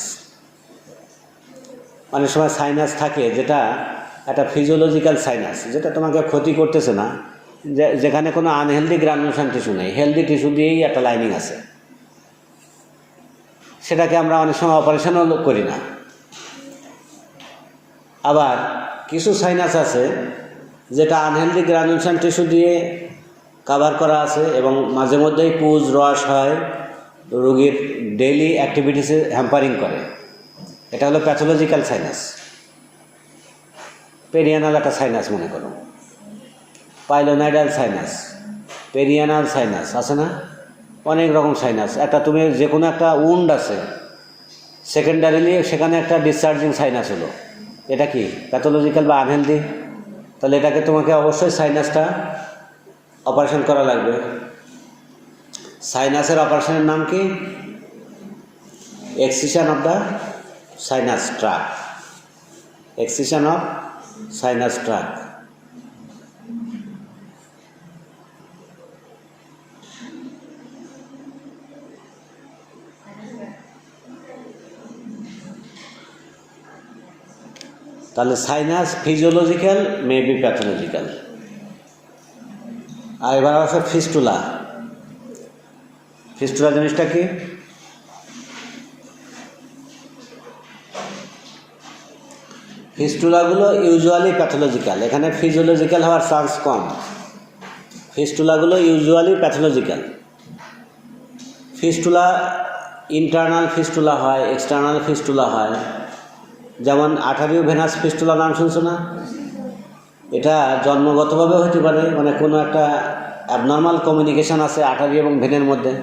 Speaker 1: অনেক সময় সাইনাস থাকে যেটা একটা ফিজিওলজিক্যাল সাইনাস, যেটা তোমাকে ক্ষতি করতেছে না, যেখানে কোনো আনহেলদি গ্রানুলেশন টিস্যু নেই, হেলদি টিস্যু দিয়েই একটা লাইনিং আছে, সেটাকে আমরা অনেক সময় অপারেশনও করি না। আবার কিছু সাইনাস আছে যেটা আনহেলদি গ্রানুলেশন টিস্যু দিয়ে কাভার করা আছে এবং মাঝে মধ্যেই পুজ রস হয়, রোগীর ডেইলি অ্যাক্টিভিটিসে হ্যাম্পারিং করে। এটা হলো প্যাথোলজিক্যাল সাইনাস। পেরিয়ানাল একটা সাইনাস মনে করো, পাইলোনাইডাল সাইনাস, পেরিয়ানাল সাইনাস আছে না, অনেক রকম সাইনাস। একটা তুমি যে কোনো একটা উন্ড আছে, সেকেন্ডারিলি সেখানে একটা ডিসচার্জিং সাইনাস হলো, এটা কি প্যাথোলজিক্যাল বা আনহেলদি? তাহলে এটাকে তোমাকে অবশ্যই সাইনাসটা অপারেশন করা লাগবে। সাইনাসের অপারেশনের নাম কি? Excision of the sinus tract, excision of sinus tract. তাহলে sinus physiological, may be pathological. আর এবার আছে ফিস্টুলা। ফিস্টুলা জিনিসটা কি? ফিস্টুলাগুলো ইউজুয়ালি প্যাথোলজিক্যাল, এখানে ফিজিওলজিক্যাল হওয়ার চান্স কম। ফিস্টুলাগুলো usually pathological. Fistula internal fistula হয়, এক্সটার্নাল ফিস্টুলা হয়। যেমন আর্টারিও ভেনাস ফিস্টুলা নাম শুনছো না? এটা জন্মগতভাবে হতে পারে, মানে কোনো একটা অ্যাবনর্মাল কমিউনিকেশান আছে আর্টারি এবং ভেনের মধ্যে,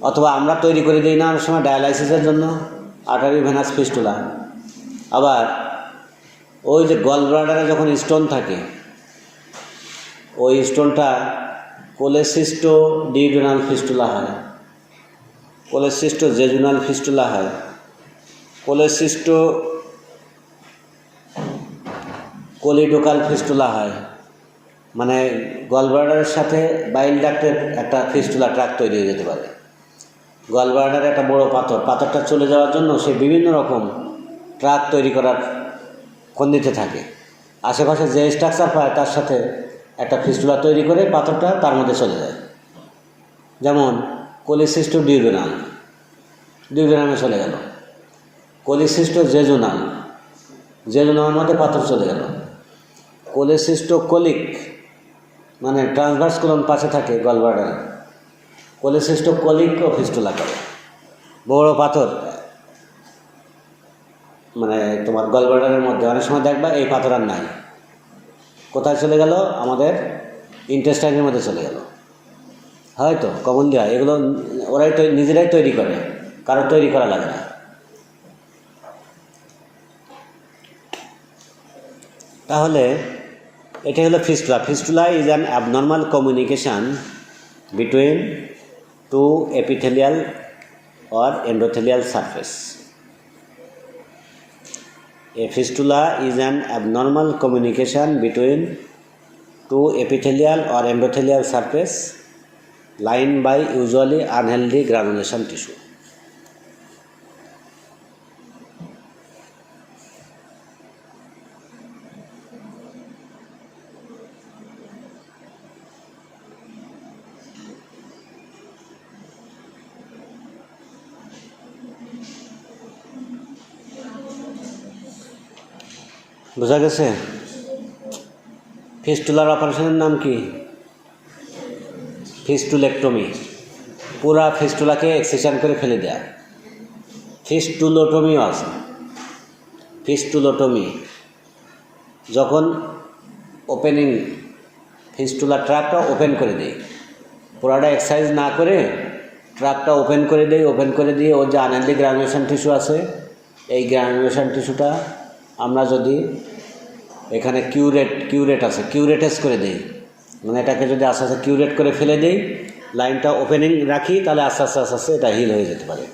Speaker 1: অথবা আমরা তৈরি করে দিই না অনেক সময় ডায়ালাইসিসের জন্য আর্টারিও ভেনাস ফিস্টুলা। আবার ওই যে গল ব্লাডারে যখন স্টোন থাকে, ওই স্টোনটা কোলেসিস্টো ডিউডেনাল ফিস্টুলা হয়, কোলেসিস্টো জেজুনাল ফিস্টুলা হয়, কোলেসিস্টো কোলিডোকাল ফিস্টুলা হয়। মানে গলব্লাডারের সাথে বাইল ডাক্টের একটা ফিস্টুলা ট্র্যাক তৈরি হয়ে যেতে পারে। গলব্লাডারে একটা বড় পাথরটা চলে যাওয়ার জন্য সে বিভিন্ন রকম ট্র্যাক তৈরি করার ফন্দিতে থাকে, আশেপাশে যে স্ট্রাকচার পায় তার সাথে একটা ফিস্টুলা তৈরি করে পাথরটা তার মধ্যে চলে যায়। যেমন কোলিসিস্টো ডিউডেনাল, ডিউডেনামে চলে গেল। কোলিসিস্টো জেজুনাল, জেজুনামের মধ্যে পাথর চলে গেল। কোলেসিস্টো কোলিক, মানে ট্রান্সভার্স কোলন পাশে থাকে গলব্লাডারে, কোলেসিস্টো কোলিকও ফিস্টুলা করে। বড় পাথর মানে তোমার গলব্লাডারের মধ্যে অনেক সময় দেখবা এই পাথর আর নাই, কোথায় চলে গেল? আমাদের ইন্টেস্টাইনের মধ্যে চলে গেল। হয়তো কমন দেওয়া, এগুলো ওরাই নিজেরাই তৈরি করে, কারো তৈরি করা লাগে না। তাহলে এটা হলো fistula. Fistula is an abnormal communication between two epithelial or endothelial surface. A fistula is an abnormal communication between two epithelial or endothelial surface lined by usually unhealthy granulation tissue. বোঝা গেছে? ফিস্টুলার অপারেশনের নাম কি? ফিস্টুলেক্টমি। পুরা ফিস্টুলাকে এক্সিশন করে ফেলে দেয়া। ফিস্টুলোটমিও আছে। ফিস্টুলোটমি যখন ওপেনিং, ফিস্টুলার ট্র্যাকটা ওপেন করে দেয়, পুরাটা এক্সারসাইজ না করে ট্র্যাকটা ওপেন করে দেয়। ওপেন করে দিয়ে ওর যে আনহেলদি গ্রানুলেশন টিস্যু আছে, এই গ্রানুলেশন টিস্যুটা আমরা যদি এখানে কিউরেট আছে, কিউরেটেস করে দেই, মানে এটাকে যদি আস্তে আস্তে কিউরেট করে ফেলে দেই, লাইনটা ওপেনিং রাখি, তাহলে আস্তে আস্তে আস্তে আস্তে এটা হিল হয়ে যেতে পারে।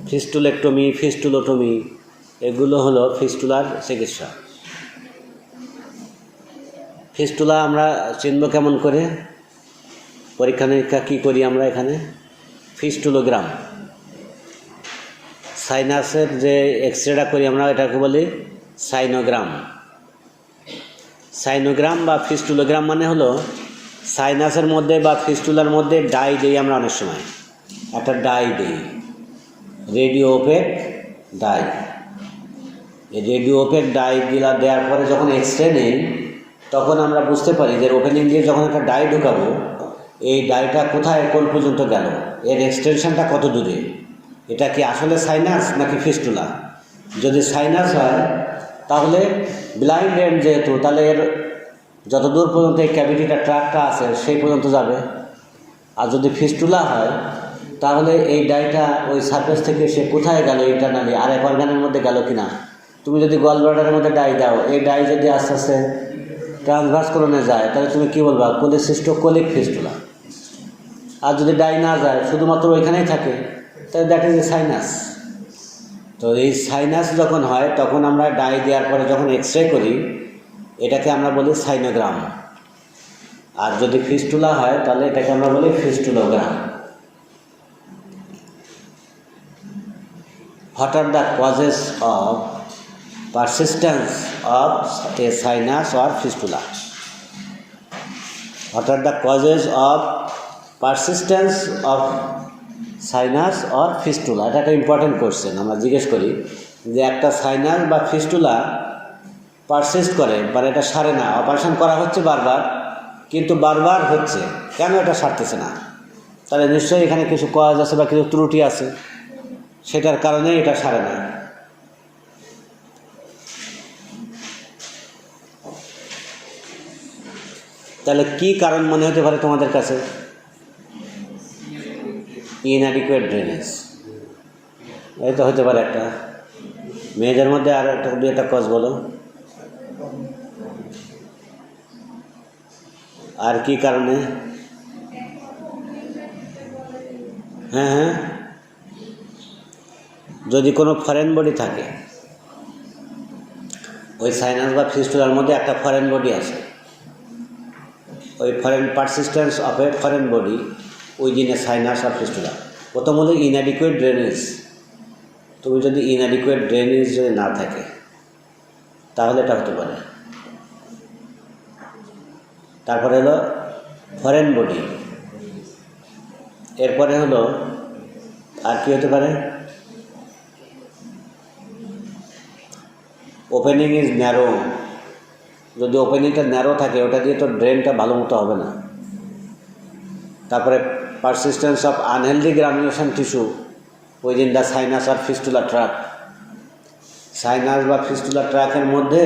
Speaker 1: ফিস্টুলেক্টমি, ফিস্টুলোটমি, এগুলো হলো ফিস্টুলার চিকিৎসা। ফিস্টুলা আমরা চিনব কেমন করে? পরীক্ষা নিরীক্ষা কী করি আমরা এখানে? ফিস্টুলোগ্রাম, সাইনাসের যে এক্সরেটা করি আমরা এটাকে বলি সাইনোগ্রাম। সাইনোগ্রাম বা ফিস্টুলোগ্রাম মানে হলো সাইনাসের মধ্যে বা ফিস্টুলার মধ্যে ডাই দিই আমরা অনেক সময়, একটা ডাই দিই, রেডিও ওপেক ডাই। এই রেডিও ওপেক ডাই দেওয়ার পরে যখন এক্সরে নেই তখন আমরা বুঝতে পারি যে ওপেনিং দিয়ে যখন একটা ডাই ঢুকাবো এই ডাইটা কোথায় কোন পর্যন্ত গেল, এর এক্সটেনশনটা কত দূরে, এটা কি আসলে সাইনাস নাকি ফিস্টুলা। যদি সাইনাস হয় তাহলে ব্লাইন্ড এন্ড যেহেতু, তাহলে এর যত দূর পর্যন্ত এই ক্যাভিটিটা ট্র্যাকটা আছে সেই পর্যন্ত যাবে। আর যদি ফিস্টুলা হয় তাহলে এই ডাইটা ওই সারফেস থেকে সে কোথায় গেল ইন্টারনালি, আর এক অর্গানের মধ্যে গেল কি না। তুমি যদি গল ব্লাডারের মধ্যে ডাই দাও, এই ডাই যদি আস্তে আস্তে ট্রান্সভার্স করোনে যায় তাহলে তুমি কী বলবা? Colic fistula. আর যদি ডাই না যায় শুধুমাত্র ওইখানেই থাকে তাহলে দ্যাট ইজ এ সাইনাস। তো এই সাইনাস যখন হয় তখন আমরা ডাই দেওয়ার পরে যখন এক্সরে করি এটাকে আমরা বলি সাইনোগ্রাম। আর যদি ফিস্টুলা হয় তাহলে এটাকে আমরা বলি ফিস্টুলোগ্রাম। What are the causes of persistence of a sinus or fistula? What are the causes of persistence of sinus or fistula? এটা একটা ইম্পর্টেন্ট কোশ্চেন। আমরা জিজ্ঞেস করি যে একটা সাইনাস বা ফিস্টুলা পারসিস্ট করে, মানে এটা সারে না, অপারেশন করা হচ্ছে বারবার কিন্তু বারবার হচ্ছে, কেন এটা সারতেছে না? তাহলে নিশ্চয়ই এখানে কিছু কজ আছে বা কিছু ত্রুটি আছে, সেটার কারণে এটা সারে না। তাহলে কি কারণ মনে হতে পারে তোমাদের কাছে? ইনঅ্যাডিকুয়েট ড্রেনেজ, এই তো হতে পারে একটা। মেয়েদের মধ্যে আর একটা দু একটা কজ বলো। আর কি কারণে? হ্যাঁ, যদি কোনো ফরেন বডি থাকে, ওই সাইনাস বা ফিস্টুলার মধ্যে একটা ফরেন বডি আছে, ওই foreign persistence of a foreign body within a sinus or fistula. প্রথম হলো ইনঅ্যাডিকুয়েট ড্রেনেজ। তুমি যদি ইনঅ্যাডিকুয়েট ড্রেনেজ যদি না থাকে তাহলে এটা হতে পারে। তারপরে হলো ফরেন বডি, এরপরে হলো আর কি হতে পারে? Opening is narrow. যদি ওপেনিংটা ন্যারো থাকে ওটা দিয়ে তো ড্রেনটা ভালো মতো হবে না। তারপরে persistence of unhealthy granulation tissue within the sinus or fistula track. Sinus বা ফিস্টুলা ট্র্যাকের মধ্যে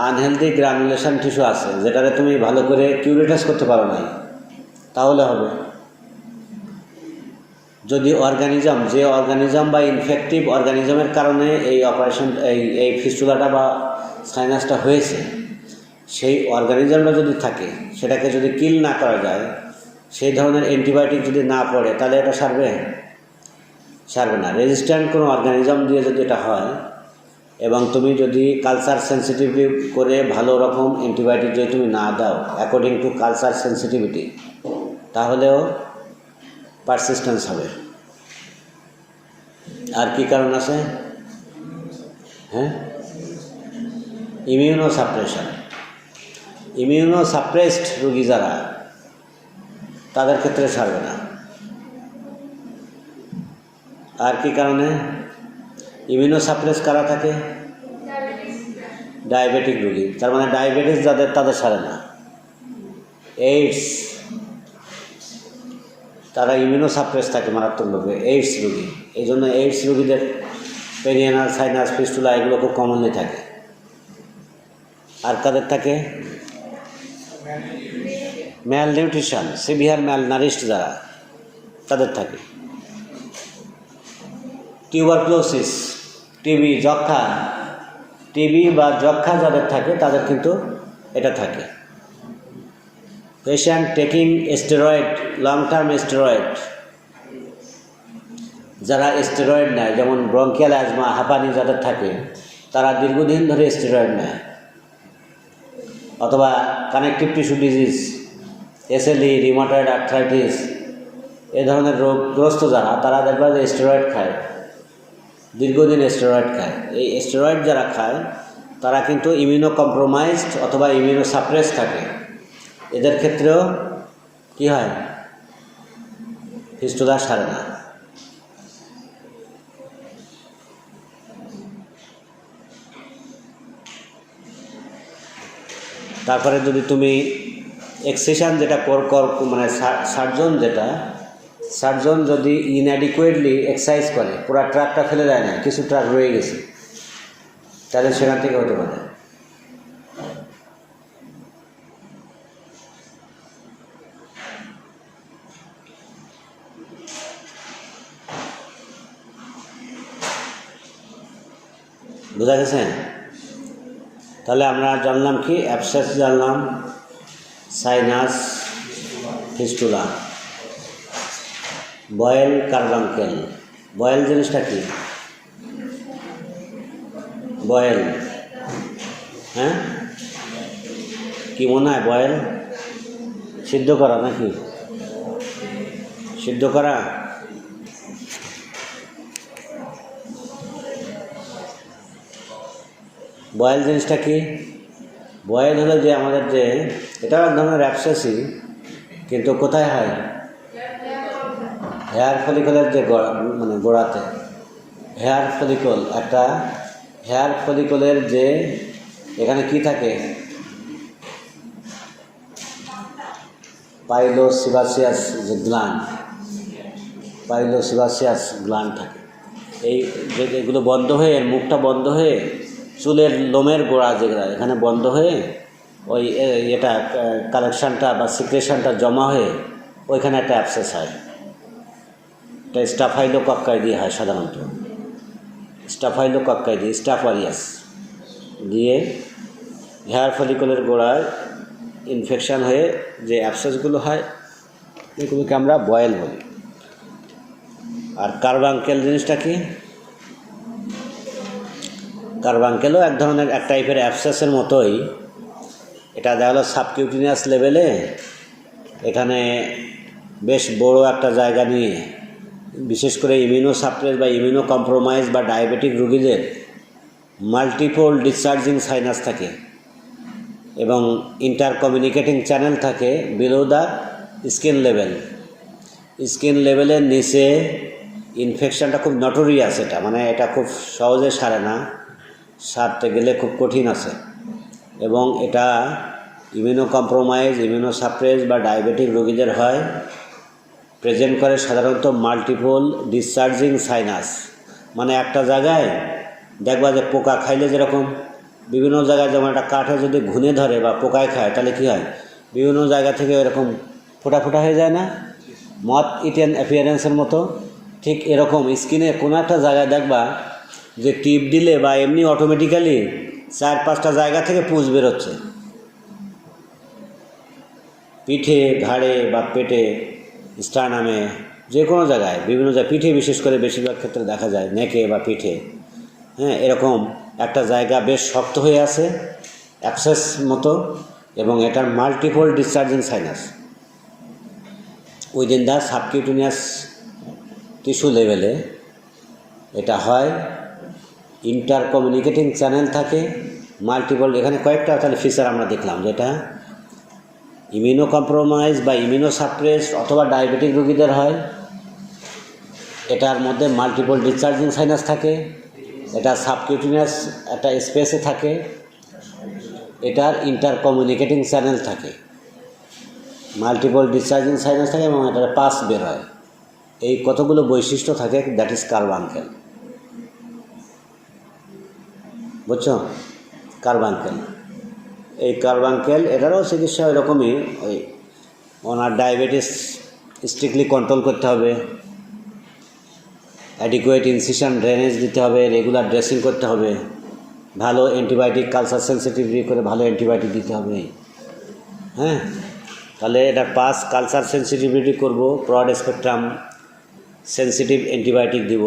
Speaker 1: আনহেলদি গ্রানুলেশন টিস্যু আছে, যেটাতে তুমি ভালো করে কিউরেটাস করতে পারো না, তাহলে হবে। যদি অর্গানিজম, যে অর্গানিজম বা ইনফেক্টিভ অর্গানিজমের কারণে এই অপারেশন এই ফিস্টুলাটা বা সাইনাসটা হয়েছে, সেই অর্গানিজমটা যদি থাকে, সেটাকে যদি কিল না করা যায়, সেই ধরনের অ্যান্টিবায়োটিক যদি না পড়ে, তাহলে এটা সারবে না। রেজিস্ট্যান্ট কোনো অর্গানিজম দিয়ে যদি এটা হয় এবং তুমি যদি কালচার সেন্সিটিভিটি করে ভালো রকম অ্যান্টিবায়োটিক যদি তুমি না দাও অ্যাকর্ডিং টু কালচার সেন্সিটিভিটি, তাহলেও পারসিস্টেন্স হবে। আর কি কারণ আছে? হ্যাঁ, ইমিউনো সাপ্রেসড রোগী যারা, তাদের ক্ষেত্রে সারবে না। আর কি কারণে? ইমিউনো সাপ্রেস কারা থাকে? ডায়াবেটিক রোগী, তার মানে ডায়াবেটিস যাদের, তাদের সারে না। এইডস, তারা ইমিউনো সাপ্রেস থাকে মারাত্মকভাবে, এইডস রোগী। এই জন্য এইডস রোগীদের পেরিয়ানাল সাইনাস ফিস্টুলা এগুলো খুব কমনলি থাকে। আর কাদের থাকে? ম্যাল নিউট্রিশন, সিভিয়ার ম্যাল নারিশড যারা, তাদের থাকে। টিউবারক্লোসিস, টিবি বা যক্ষা যাদের থাকে তাদের কিন্তু এটা থাকে। Patient taking steroid, long term steroid, যারা স্টেরয়েড নেয়, যেমন ব্রঙ্কিয়াল অ্যাজমা, হাঁপানি যাদের থাকে, তারা দীর্ঘদিন ধরে স্টেরয়েড নেয়। অথবা connective tissue disease, SLE, rheumatoid arthritis, এ ধরনের রোগগ্রস্ত যারা, তারা দেখবা যে স্টেরয়েড খায়, দীর্ঘদিন স্টেরয়েড খায়। এই স্টেরয়েড যারা খায় তারা কিন্তু ইমিউনো কম্প্রোমাইজড অথবা ইমিউনো সাপ্রেস থাকে। এদের ক্ষেত্রেও কি হয়, ফিস্টুলা সারে না। তারপরে যদি তুমি এক্সেশন যেটা মানে সার্জন যদি ইনঅ্যাডিকুয়েটলি এক্সারসাইজ করে, পুরো ট্রাকটা ফেলে দেয় না, কিছু ট্রাক রয়ে গেছে, তাহলে সেখান থেকে হতে পারে। বোঝা গেছে? তাহলে আমরা জানলাম কি, অ্যাবসেস জানলাম, sinus, fistula, boil, carbuncle. Boil জিনিসটা কি? বয়েল, হ্যাঁ, কি মনে হয়? বয়েল সিদ্ধ করা নাকি? সিদ্ধ করা। বয়েল জিনিসটা কি? বয়েল হলো যে আমাদের যে, এটাও এক ধরনের অ্যাবসেসই, কিন্তু কোথায় হয়? হেয়ার ফলিকলের যে মানে গোড়াতে। হেয়ার ফলিকল, একটা হেয়ার ফলিকলের যে এখানে কি থাকে, পাইলোসিবাসিয়াস যে গ্ল্যান্ড, পাইলোসিবাসিয়াস গ্ল্যান্ড থাকে। এই এগুলো বন্ধ হয়ে, মুখটা বন্ধ হয়ে, চুলের লোমের গোড়া যেগুলো এখানে বন্ধ হয়ে, ওই এটা কালেকশানটা বা সিক্রেশনটা জমা হয়ে ওইখানে একটা অ্যাবসেস হয়। এটা স্টাফাইলোকক্কাই দিয়ে হয় সাধারণত, স্টাফাইলোকক্কাই দিয়ে, স্টাফারিয়াস দিয়ে হেয়ার ফলিকলের গোড়ায় ইনফেকশান হয়ে যে অ্যাবসেসগুলো হয়, এগুলোকে আমরা বয়েল বলি। আর কার্বাঙ্কেল জিনিসটা কি? কার্বাঙ্কেলও এক ধরনের, এক টাইপের অ্যাবসেসের মতোই। এটা দেখা হলো সাবকিউটিনিয়াস লেভেলে, এখানে বেশ বড় একটা জায়গা নিয়ে, বিশেষ করে ইমিউনো সাপ্রেস বা ইমিউনো কম্প্রোমাইজ বা ডায়াবেটিক রোগীদের মাল্টিপল ডিসচার্জিং সাইনাস থাকে এবং ইন্টার কমিউনিকেটিং চ্যানেল থাকে below the skin level. Skin লেভেলের নিচে ইনফেকশানটা খুব নটোরিয়াস, এটা মানে এটা খুব সহজে সারে না, সারতে গেলে খুব কঠিন আছে। এবং এটা ইমিউনো কম্প্রোমাইজ, ইমিউনো সাপ্রেস বা ডায়াবেটিক রোগীদের হয়, প্রেজেন্ট করে সাধারণত মাল্টিপল ডিসচার্জিং সাইনাস। মানে একটা জায়গায় দেখবা যে পোকা খাইলে যেরকম বিভিন্ন জায়গায়, যেমন একটা কাঠে যদি ঘুনে ধরে বা পোকায় খায়, তাহলে কী হয়, বিভিন্ন জায়গা থেকে এরকম ফোটা ফোটা হয়ে যায় না, মথ ইটেন অ্যাপিয়ারেন্সের মতো। ঠিক এরকম স্কিনে কোনো একটা জায়গায় দেখবা যে টিপ দিলে বা এমনি অটোমেটিক্যালি 4-5টা জায়গা থেকে পুঁজ বেরোচ্ছে, পিঠে, ঘাড়ে বা পেটে, স্টার্নামে, যে কোনো জায়গায়, বিভিন্ন জায়গায়, পিঠে বিশেষ করে বেশিরভাগ ক্ষেত্রে দেখা যায়, নেকে বা পিঠে, হ্যাঁ, এরকম একটা জায়গা বেশ শক্ত হয়ে আছে, অ্যাবসেস মতো, এবং এটার multiple discharging sinus within the subcutaneous tissue লেভেলে। এটা হয়, ইন্টার কমিউনিকেটিং চ্যানেল থাকে, মাল্টিপল, এখানে কয়েকটা তাহলে ফিচার আমরা দেখলাম, যেটা ইমিউনো কম্প্রোমাইজ বা ইমিউনো সাপ্রেস অথবা ডায়াবেটিক রোগীদের হয়। এটার মধ্যে মাল্টিপল ডিসচার্জিং সাইনাস থাকে, এটা সাবকিউটিনিয়াস একটা স্পেসে থাকে, এটার ইন্টার কমিউনিকেটিং চ্যানেল থাকে, মাল্টিপল ডিসচার্জিং সাইনাস থাকে এবং এটার পাস বের হয়। এই কতগুলো বৈশিষ্ট্য থাকে, দ্যাট ইজ কার্বাঙ্কেল। বুঝছো? কার্বাঙ্কেল, এই কার্বাঙ্কেল, এটারও চিকিৎসা এরকমই। ওই ওনার ডায়াবেটিস স্ট্রিক্টলি কন্ট্রোল করতে হবে, অ্যাডিকুয়েট ইনসিশন ড্রেনেজ দিতে হবে, রেগুলার ড্রেসিং করতে হবে, ভালো অ্যান্টিবায়োটিক, কালচার সেন্সিটিভিটি করে ভালো অ্যান্টিবায়োটিক দিতে হবে। হ্যাঁ, তাহলে এটা পাস কালচার সেন্সিটিভিটি করব, ব্রড স্পেকট্রাম সেন্সিটিভ অ্যান্টিবায়োটিক দিব,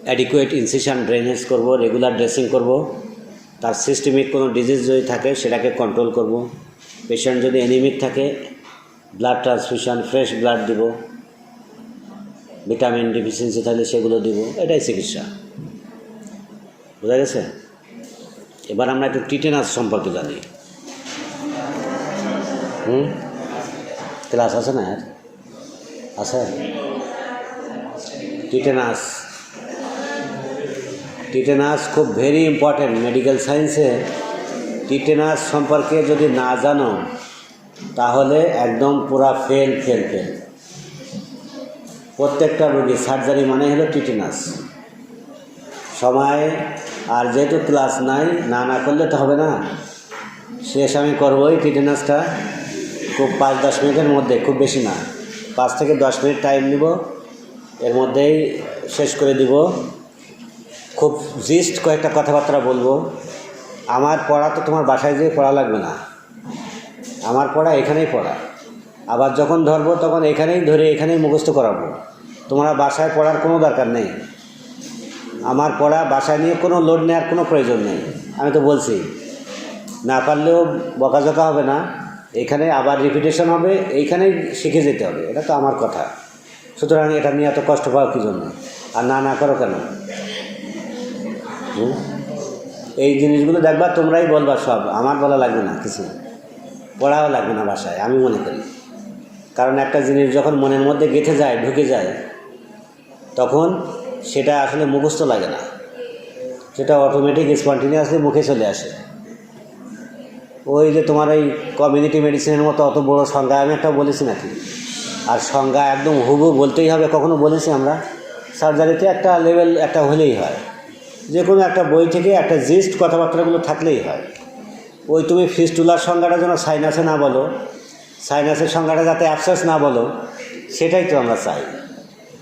Speaker 1: অ্যাডিকুয়েট ইনসিশন ড্রেনেজ করব, রেগুলার ড্রেসিং করব, তার সিস্টেমিক কোনো ডিজিজ যদি থাকে সেটাকে কন্ট্রোল করব। পেশেন্ট যদি অ্যানিমিক থাকে ব্লাড ট্রান্সফিউশন, ফ্রেশ ব্লাড দিব, ভিটামিন ডিফিসিয়েন্সি থাকলে সেগুলো দিব, এটাই চিকিৎসা। বোঝা গেছে? এবার আমরা একটু টিটেনাস সম্পর্কে জানি। ক্লাস আছে না? আছে টিটেনাস। টিটেনাস খুব ভেরি ইম্পর্ট্যান্ট মেডিকেল সায়েন্সে। টিটেনাস সম্পর্কে যদি না জানো তাহলে একদম পুরা ফেল। প্রত্যেকটা রোগী সার্জারি মানে হলো টিটেনাস। সময় আর যেহেতু ক্লাস নাই, না করলে তো হবে না। শেষ আমি করবোই টিটেনাসটা খুব 5-10 মিনিটের মধ্যে, খুব বেশি না, 5 থেকে 10 মিনিট টাইম নিব, এর মধ্যেই শেষ করে দিব। খুব জিস্ট কয়েকটা কথাবার্তা বলবো। আমার পড়া তো তোমার বাসায় যেয়ে পড়া লাগবে না, আমার পড়া এখানেই পড়া। আবার যখন ধরবো তখন এখানেই ধরে এখানেই মুখস্থ করাবো। তোমরা বাসায় পড়ার কোনো দরকার নেই। আমার পড়া বাসায় নিয়ে কোনো লোড নেওয়ার কোনো প্রয়োজন নেই। আমি তো বলছি, না পারলেও বকাঝকা হবে না, এখানে আবার রিপিটেশন হবে, এইখানেই শিখে যেতে হবে। এটা তো আমার কথা। সুতরাং এটা নিয়ে এত কষ্ট পাওয়া কী জন্য? আর না করো কেন? এই জিনিসগুলো দেখবা, তোমরাই বলবা সব, আমার বলা লাগবে না, কিছু পড়াও লাগবে না বাসায়, আমি মনে করি। কারণ একটা জিনিস যখন মনের মধ্যে গেঁথে যায়, ঢুকে যায়, তখন সেটা আসলে মুখস্থ লাগে না, সেটা অটোমেটিক স্পন্টিনিয়াসলি মুখে চলে আসে। ওই যে তোমার এই কমিউনিটি মেডিসিনের মতো অত বড় সংজ্ঞা আমি একটা বলেছি নাকি? আর সংজ্ঞা একদম হুবহু বলতেই হবে কখনো বলেছি আমরা? সার্জারিতে একটা লেভেল একটা হলেই হয়, যে কোনো একটা বই থেকে একটা জিস্ট কথাবার্তাগুলো থাকলেই হয়। ওই তুমি ফিস্টুলার সংজ্ঞাটা যেন সাইনাসে না বলো, সাইনাসের সংজ্ঞাটা যাতে অ্যাবসেস না বলো, সেটাই তো আমরা চাই।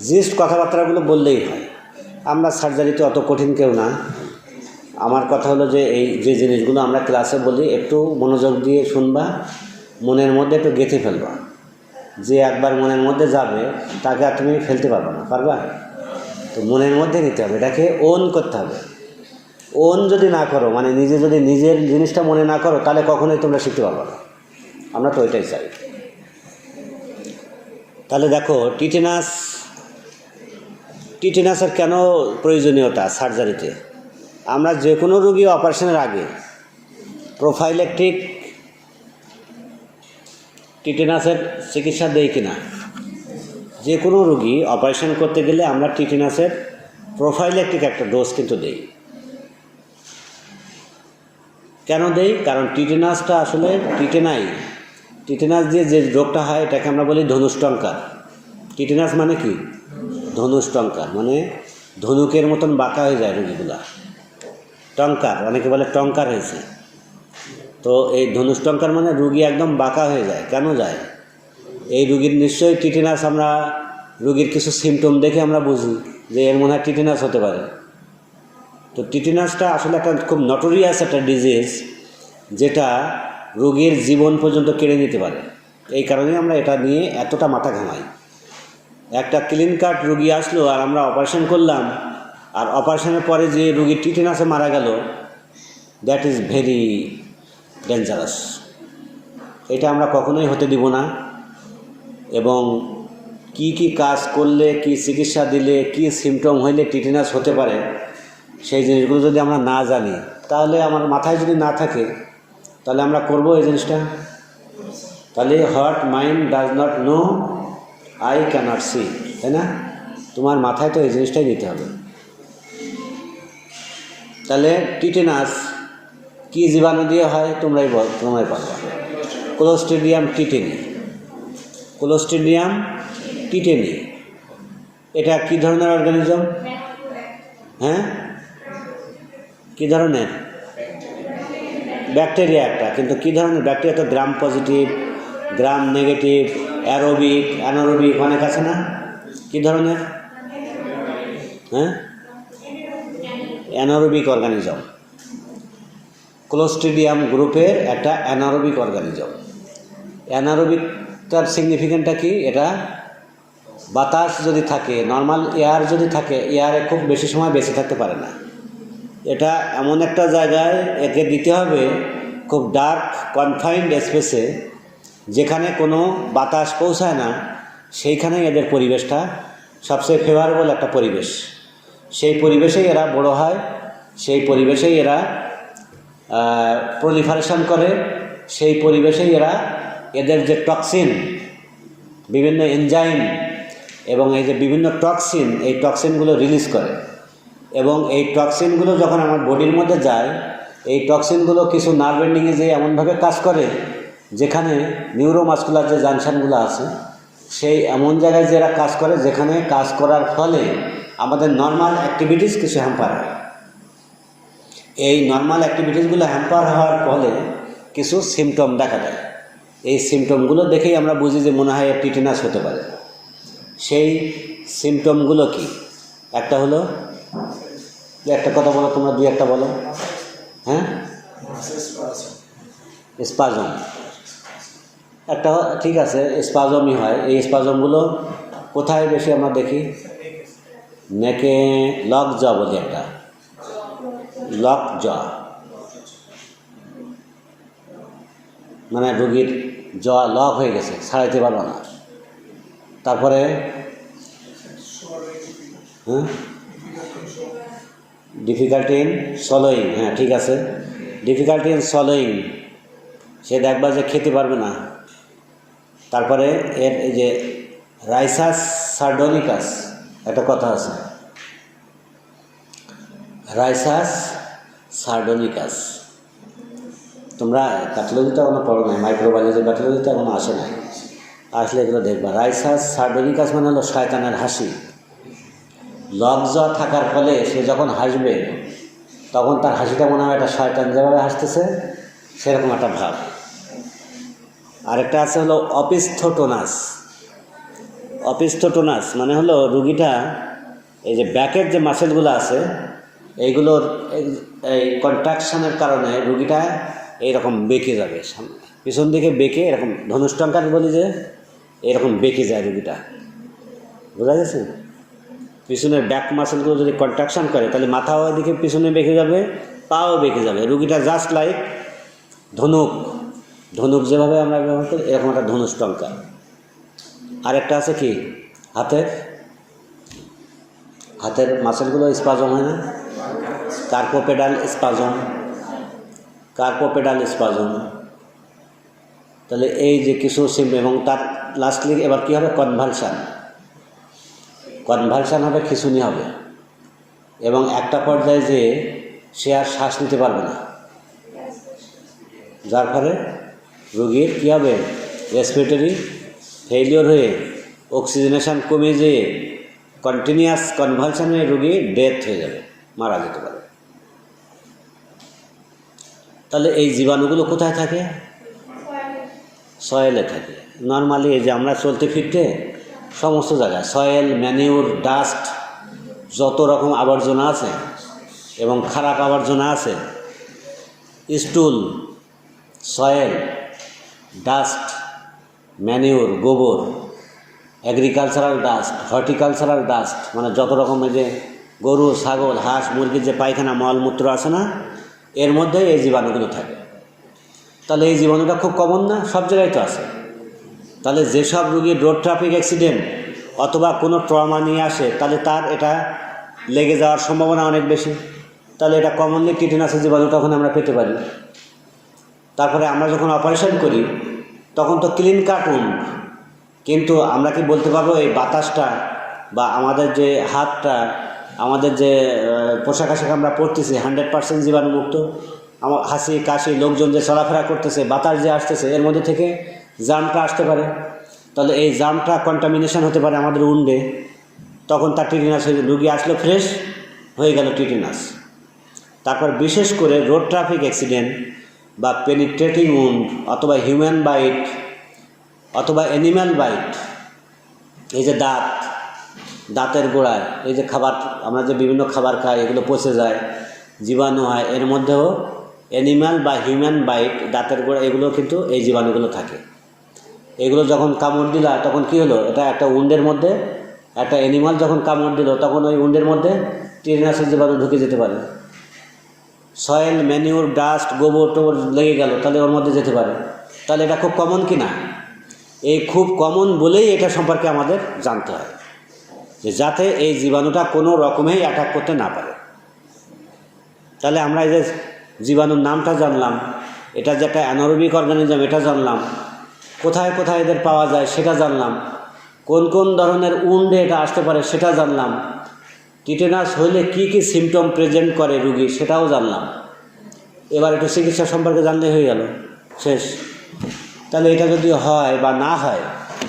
Speaker 1: জিস্ট কথাবার্তাগুলো বললেই হয়। আমরা সার্জারিতে অত কঠিন কেউ না। আমার কথা হলো যে এই যে জিনিসগুলো আমরা ক্লাসে বলি একটু মনোযোগ দিয়ে শুনবা, মনের মধ্যে একটু গেঁথে ফেলবা। যে একবার মনের মধ্যে যাবে তাকে আর তুমি ফেলতে পারবা না, পারবা? তো মনের মধ্যে নিতে হবে, এটাকে ওন করতে হবে। ওন যদি না করো, মানে নিজে যদি নিজের জিনিসটা মনে না করো, তাহলে কখনোই তোমরা শিখতে পারবে না। আমরা তো ওইটাই চাই। তাহলে দেখো টিটেনাসের কেন প্রয়োজনীয়তা সার্জারিতে। আমরা যে কোনো রোগী অপারেশনের আগে প্রোফাইল্যাকটিক টিটেনাসের চিকিৎসা দেই কিনা? যে কোনো রোগী অপারেশন করতে গেলে আমরা টিটেনাসের প্রোফাইল্যাকটিক একটা ডোজ কিন্তু দেই। কেন দেই? কারণ টিটেনাসটা আসলে টিটেনাস দিয়ে যে রোগটা হয় এটাকে আমরা বলি ধনুষ্টঙ্কার। টিটেনাস মানে কি? ধনুষ্টঙ্কার, মানে ধনুকের মতন বাঁকা হয়ে যায় রোগীগুলা। টঙ্কার, অনেকে বলে টঙ্কার হয়েছে। তো এই ধনুষ্টঙ্কার মানে রুগী একদম বাঁকা হয়ে যায়। কেন যায়? এই রুগীর নিশ্চয়ই টিটেনাস, আমরা রুগীর কিছু সিমটম দেখে আমরা বুঝি যে এর মনে হয় টিটেনাস হতে পারে। তো টিটেনাসটা আসলে একটা খুব নটোরিয়াস একটা ডিজিজ, যেটা রোগীর জীবন পর্যন্ত কেড়ে নিতে পারে। এই কারণেই আমরা এটা নিয়ে এতটা মাথা ঘামাই। একটা ক্লিন কাট রুগী আসলো আর আমরা অপারেশন করলাম, আর অপারেশনের পরে যে রুগী টিটেনাসে মারা গেল, দ্যাট ইজ ভেরি ডেঞ্জারাস। এটা আমরা কখনোই হতে দিব না। এবং কি কি কাজ করলে, কি চিকিৎসা দিলে, কি সিমটম হইলে টিটেনাস হতে পারে, সেই জিনিসগুলো যদি আমরা না জানি, তাহলে আমার মাথায় যদি না থাকে, তাহলে আমরা করবো এই জিনিসটা? তাহলে heart mind does not know, I cannot see, তাই না? তোমার মাথায় তো এই জিনিসটাই নিতে হবে। তাহলে টিটেনাস কি জীবাণু দিয়ে হয় তোমরাই পারবা। Clostridium tetany. এটা কি ধরনের অর্গানিজম? হ্যাঁ, কী ধরনের? ব্যাকটেরিয়া একটা। কিন্তু কী ধরনের ব্যাকটেরিয়া? তো gram positive, gram negative, aerobic, anaerobic অনেক আছে না? কী ধরনের? হ্যাঁ, অ্যানারোবিক অর্গানিজম। ক্লোস্ট্রিডিয়াম গ্রুপের একটা অ্যানারোবিক অর্গানিজম। অ্যানারোবিকটার সিগনিফিকেন্টটা কি? এটা বাতাস যদি থাকে, নর্মাল এয়ার যদি থাকে, এয়ারে খুব বেশি সময় বেঁচে থাকতে পারে না। এটা এমন একটা জায়গায় একে দিতে হবে, খুব ডার্ক কনফাইন্ড স্পেসে, যেখানে কোনো বাতাস পৌঁছায় না, সেইখানে এদের পরিবেশটা সবচেয়ে ফেভারেবল একটা পরিবেশ। সেই পরিবেশেই এরা বড় হয়, সেই পরিবেশেই এরা প্রলিফারেশন করে, সেই পরিবেশেই এরা এদের যে টক্সিন, বিভিন্ন এনজাইম এবং এই যে বিভিন্ন টক্সিন, এই টক্সিনগুলো রিলিজ করে। এবং এই টক্সিনগুলো যখন আমার বডির মধ্যে যায়, এই টক্সিনগুলো কিছু নার্ভ এন্ডিংয়ে যে এমনভাবে কাজ করে যেখানে নিউরোমাস্কুলার যে জাংশনগুলো আছে, সেই এমন জায়গায় যে এরা কাজ করে, যেখানে কাজ করার ফলে আমাদের নর্মাল অ্যাক্টিভিটিস কিছু হ্যাম্পার হয়। এই নর্মাল অ্যাক্টিভিটিসগুলো হ্যাম্পার হওয়ার ফলে কিছু সিমটম দেখা দেয়। এই সিমটমগুলো দেখেই আমরা বুঝি যে মনে হয় টিটেনাস হতে পারে। সেই সিমটমগুলো কি? একটা হলো, একটা কথা বলো তোমরা, দুই একটা বলো। হ্যাঁ, স্পাজম একটা, ঠিক আছে, স্পাজমই হয়। এই স্পাজমগুলো কোথায় বেশি আমরা দেখি? নেকে লক জ বলি, একটা লক জ, মানে রোগীর জ লক হয়ে গেছে, ছাড়াইতে পারবো না। তারপরে হ্যাঁ, ডিফিকাল্টি ইন সলোয়িং, হ্যাঁ ঠিক আছে, ডিফিকাল্টি ইন সলোয়িং, সে দেখবা যে খেতে পারবে না। তারপরে এর এই যে রাইসাস সার্ডোনিকাস, একটা কথা আছে, রাইসাস সার্ডোনিকাস। তোমরা প্যাথোলজিটা এখনো পড়ো নাই, মাইক্রোবায়োলজি প্যাথোলজিটা এখনো আসে নাই, আসলে এগুলো দেখবা। রাইসাস সার্ডোনিকাস মানে হলো শয়তানের হাসি। লজ্জা থাকার ফলে সে যখন হাসবে, তখন তার হাসিটা মনে হয় একটা শয়তান যেভাবে হাসতেছে, সেরকম একটা ভাব। আরেকটা আছে হলো অপিস্থোটোনাস। অপিস্থোটোনাস মানে হলো রুগীটা এই যে ব্যাকের যে মাসেলগুলো আছে, এইগুলোর এই কন্ট্রাকশনের কারণে রুগীটা এইরকম বেঁকে যাবে, পিছন দিকে বেঁকে, এরকম ধনুষ্টঙ্কার বলি যে এরকম বেঁকে যায় রুগীটা, বোঝা গেছে? পিছনের ব্যাক মাসেলগুলো যদি কন্ট্রাকশন করে, তাহলে মাথাও এদিকে পিছনে বেঁকে যাবে, পাও বেঁকে যাবে। রুগীটা জাস্ট লাইক ধনুক, ধনুক যেভাবে আমরা ব্যবহার করি, এরকম একটা ধনুষ্টঙ্কা। আরেকটা আছে কি, হাতের, হাতের মাসেলগুলো স্পাজম হয় না, কার্পোপেডাল স্পাজম, কার্পোপেডাল স্পাজম। তাহলে এই যে কিছু সিম্পটম, এবং তার লাস্টলি এবার কী হবে? কনভালশান। কনভালশান হবে, খিঁচুনি হবে, এবং একটা পর্যায়ে যে সে আর শ্বাস নিতে পারবে না, যার ফলে রোগীর কী হবে? রেসপিরেটরি ফেইলিওর হয়ে অক্সিজেনেশন কমে যেয়ে কন্টিনিউয়াস কনভালশনে রোগী ডেথ হয়ে যাবে, মারা যেতে পারে। তাহলে এই জীবাণুগুলো কোথায় থাকে? সয়েলে থাকে। নর্মালি এই যে আমরা চলতে ফিরতে সমস্ত জায়গায় সয়েল, ম্যানিউর, ডাস্ট, যত রকম আবর্জনা আছে এবং খারাপ আবর্জনা আছে, স্টুল, সয়েল, ডাস্ট, ম্যানিউর, গোবর, এগ্রিকালচারাল ডাস্ট, হর্টিকালচারাল ডাস্ট, মানে যত রকমের যে গরু, ছাগল, হাঁস, মুরগির যে পায়খানা, মলমূত্র আছে না, এর মধ্যে এই জীবাণুগুলো থাকে। তাহলে এই জীবাণুটা খুব কমন না? সব জায়গায় তো আছে। তাহলে যেসব রুগীর রোড ট্রাফিক অ্যাক্সিডেন্ট অথবা কোনো ট্রমা নিয়ে আসে, তাহলে তার এটা লেগে যাওয়ার সম্ভাবনা অনেক বেশি। তাহলে এটা কমনলি টিটেনাসের জীবাণু তখন আমরা পেতে পারি। তারপরে আমরা যখন অপারেশন করি, তখন তো ক্লিন কাট উন্ড, কিন্তু আমরা কি বলতে পারবো এই বাতাসটা বা আমাদের যে হাতটা, আমাদের যে পোশাক আশাক আমরা পরতেছি 100% জীবাণুমুক্ত? আমার হাসি কাশি, লোকজন যে চলাফেরা করতেছে, বাতাস যে আসতেছে, এর মধ্যে থেকে জামটা আসতে পারে। তাহলে এই জামটা কন্টামিনেশন হতে পারে আমাদের উন্ডে, তখন তার টিটেনাস হয়ে, রুগী আসলো ফ্রেশ হয়ে গেল টিটেনাস। তারপর বিশেষ করে রোড ট্রাফিক অ্যাক্সিডেন্ট বা পেনিট্রেটিং উন্ড অথবা হিউম্যান বাইট অথবা অ্যানিম্যাল বাইট, এই যে দাঁত, দাঁতের গোড়ায় এই যে খাবার, আমরা যে বিভিন্ন খাবার খাই, এগুলো পচে যায়, জীবাণু হয়, এর মধ্যেও অ্যানিম্যাল বা হিউম্যান বাইট, দাঁতের গোড়া, এগুলো কিন্তু এই জীবাণুগুলো থাকে। এগুলো যখন কামড় দিলা, তখন কি হলো? এটা একটা উন্ডের মধ্যে, একটা অ্যানিমাল যখন কামড় দিল, তখন ওই উন্ডের মধ্যে টিটেনাসের জীবাণু ঢুকে যেতে পারে। সয়েল, ম্যানিউর, ডাস্ট, গোবর টোবর লেগে গেল, তাহলে ওর মধ্যে যেতে পারে। তাহলে এটা খুব কমন কি না? এই খুব কমন বলেই এটা সম্পর্কে আমাদের জানতে হয়, যে যাতে এই জীবাণুটা কোনো রকমেই অ্যাটাক করতে না পারে। তাহলে আমরা এই যে জীবাণুর নামটা জানলাম, এটা যে একটা অ্যানারোবিক অর্গানিজম এটা জানলাম, কোথায় কোথায় এদের পাওয়া যায় সেটা জানলাম, কোন কোন ধরনের উন্ডে এটা আসতে পারে সেটা জানলাম, টিটেনাস হইলে কি কি সিমটম প্রেজেন্ট করে রুগী সেটাও জানলাম। এবার একটু চিকিৎসা সম্পর্কে জানলে হয়ে গেল, শেষ। তাহলে এটা যদি হয় বা না হয়,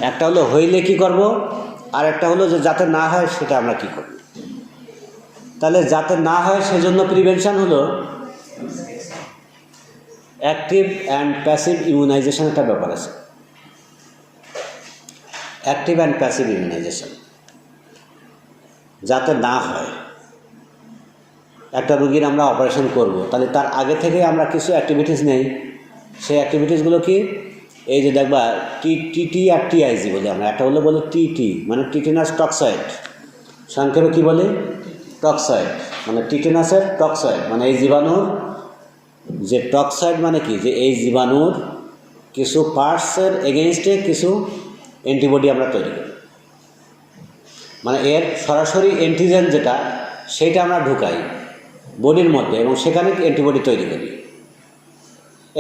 Speaker 1: একটা হলো হইলে কি করব, আর একটা হলো যে যাতে না হয় সেটা আমরা কি করব। তাহলে যাতে না হয় সেজন্য প্রিভেনশন হলো অ্যাক্টিভ অ্যান্ড প্যাসিভ ইমিউনাইজেশন, একটা ব্যাপার আছে। অ্যাক্টিভ অ্যান্ড প্যাসিভ ইমিউনাইজেশন যাতে না হয়। একটা রুগীর আমরা অপারেশন করব, তাহলে তার আগে থেকে আমরা কিছু অ্যাক্টিভিটিস নেই। সেই অ্যাক্টিভিটিসগুলো কি? এই যে দেখবা টিটি আর টিআইজি বলে আমরা, একটা হলো বলে টিটি মানে টিটেনাস টক্সয়েড, সংক্ষেপে কী বলে? টক্সয়েড, মানে টিটেনাসের টক্সয়েড, মানে এই জীবাণুর যে টক্সয়েড মানে কি, যে এই জীবাণুর কিছু পার্টসের এগেনস্টে কিছু অ্যান্টিবডি আমরা তৈরি করি, মানে এর সরাসরি অ্যান্টিজেন যেটা সেইটা আমরা ঢুকাই বডির মধ্যে এবং সেখানে অ্যান্টিবডি তৈরি করি।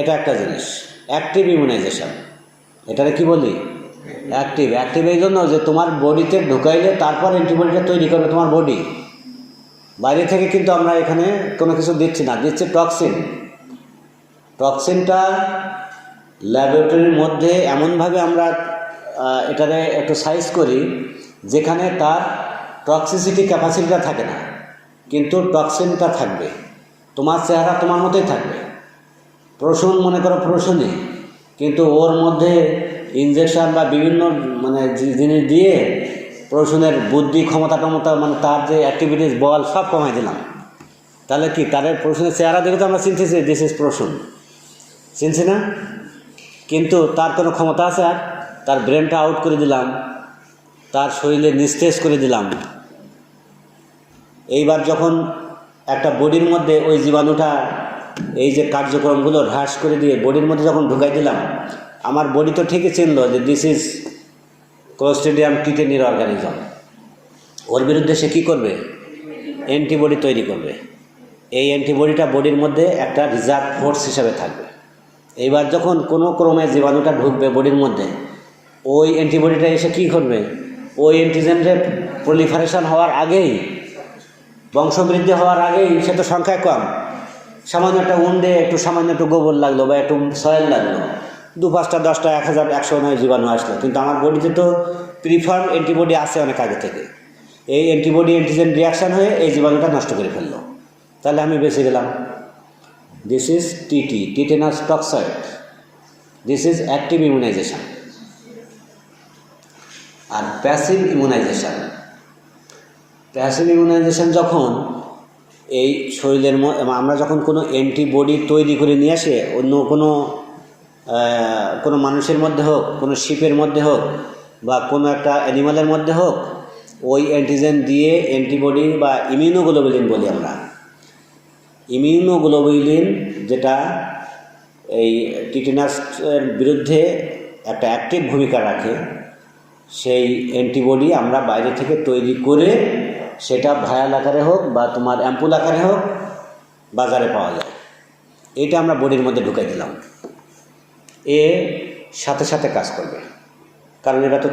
Speaker 1: এটা একটা জিনিস অ্যাক্টিভ ইমিউনাইজেশন। এটারে কি বলি? অ্যাক্টিভ। অ্যাক্টিভ এই জন্য যে তোমার বডিতে ঢুকাইলে তারপর অ্যান্টিবডিটা তৈরি করবে তোমার বডি, বাইরে থেকে কিন্তু আমরা এখানে কোনো কিছু দিচ্ছি না, দিচ্ছি টক্সিন। টক্সিনটা ল্যাবরেটরির মধ্যে এমনভাবে আমরা এটারে একটু সাইজ করি যেখানে তার টক্সিসিটি ক্যাপাসিটিটা থাকে না, কিন্তু টক্সিনটা থাকবে, তোমার চেহারা তোমার মতোই থাকবে। প্রসূন মনে করো প্রসূনই, কিন্তু ওর মধ্যে ইনজেকশন বা বিভিন্ন মানে জিনিস দিয়ে প্রসূনের বুদ্ধি ক্ষমতা মানে তার যে অ্যাক্টিভিটিস বল সব কমাই দিলাম। তাহলে কি তাদের প্রসূনের চেহারা দেখে তো আমরা চিনতেছি দিস ইজ প্রসূন, চিনছি না? কিন্তু তার কোনো ক্ষমতা আছে? আর তার ব্রেনটা আউট করে দিলাম, তার শরীরে নিস্তেজ করে দিলাম। এইবার যখন একটা বডির মধ্যে ওই জীবাণুটা এই যে কার্যক্রমগুলো হ্রাস করে দিয়ে বডির মধ্যে যখন ঢুকাই দিলাম, আমার বডি তো ঠিকই চিনল যে দিস ইজ ক্লোস্ট্রিডিয়াম টিটেনির অর্গানিজম। ওর বিরুদ্ধে সে কী করবে? অ্যান্টিবডি তৈরি করবে। এই অ্যান্টিবডিটা বডির মধ্যে একটা রিজার্ভ ফোর্স হিসাবে থাকবে। এইবার যখন কোনো ক্রমে জীবাণুটা ঢুকবে বডির মধ্যে, ওই অ্যান্টিবডিটা এসে কী করবে? ওই অ্যান্টিজেনের প্রলিফারেশন হওয়ার আগেই, বংশবৃদ্ধি হওয়ার আগেই, সে তো সংখ্যায় কম, সামান্য একটা উন্ডে একটু সামান্য একটু গোবর লাগলো বা একটু সয়েল লাগলো, 2, 5টা 10টা 1000 109 জীবাণু আসলো, কিন্তু আমার বডিতে তো প্রিফার্ম অ্যান্টিবডি আছে অনেক আগে থেকে। এই অ্যান্টিবডি অ্যান্টিজেন রিয়াকশান হয়ে এই জীবাণুটা নষ্ট করে ফেললো, তাহলে আমি বেঁচে গেলাম। This is TT, tetanus toxoid. This is active immunization. আর প্যাসিভ ইমিউনাইজেশন, প্যাসিভ ইমিউনাইজেশন যখন এই শরীরের আমরা যখন কোনো অ্যান্টিবডি তৈরি করে নিয়ে আসে অন্য কোনো মানুষের মধ্যে হোক, কোনো শিপের মধ্যে হোক বা কোনো একটা অ্যানিমালের মধ্যে হোক, ওই অ্যান্টিজেন দিয়ে অ্যান্টিবডি বা ইমিউনোগ্লোবুলিন বলি আমরা, ইমিউনোগ্লোবুলিন যেটা এই টিটেনাসের বিরুদ্ধে একটা অ্যাক্টিভ ভূমিকা রাখে, সেই অ্যান্টিবডি আমরা বাইরে থেকে তৈরি করে সেটা ভায়াল আকারে হোক বা তোমার অ্যাম্পুল আকারে হোক বাজারে পাওয়া যায়। এইটা আমরা বডির মধ্যে ঢুকাই দিলাম, এ সাথে সাথে কাজ করবে। কারণ এটা তো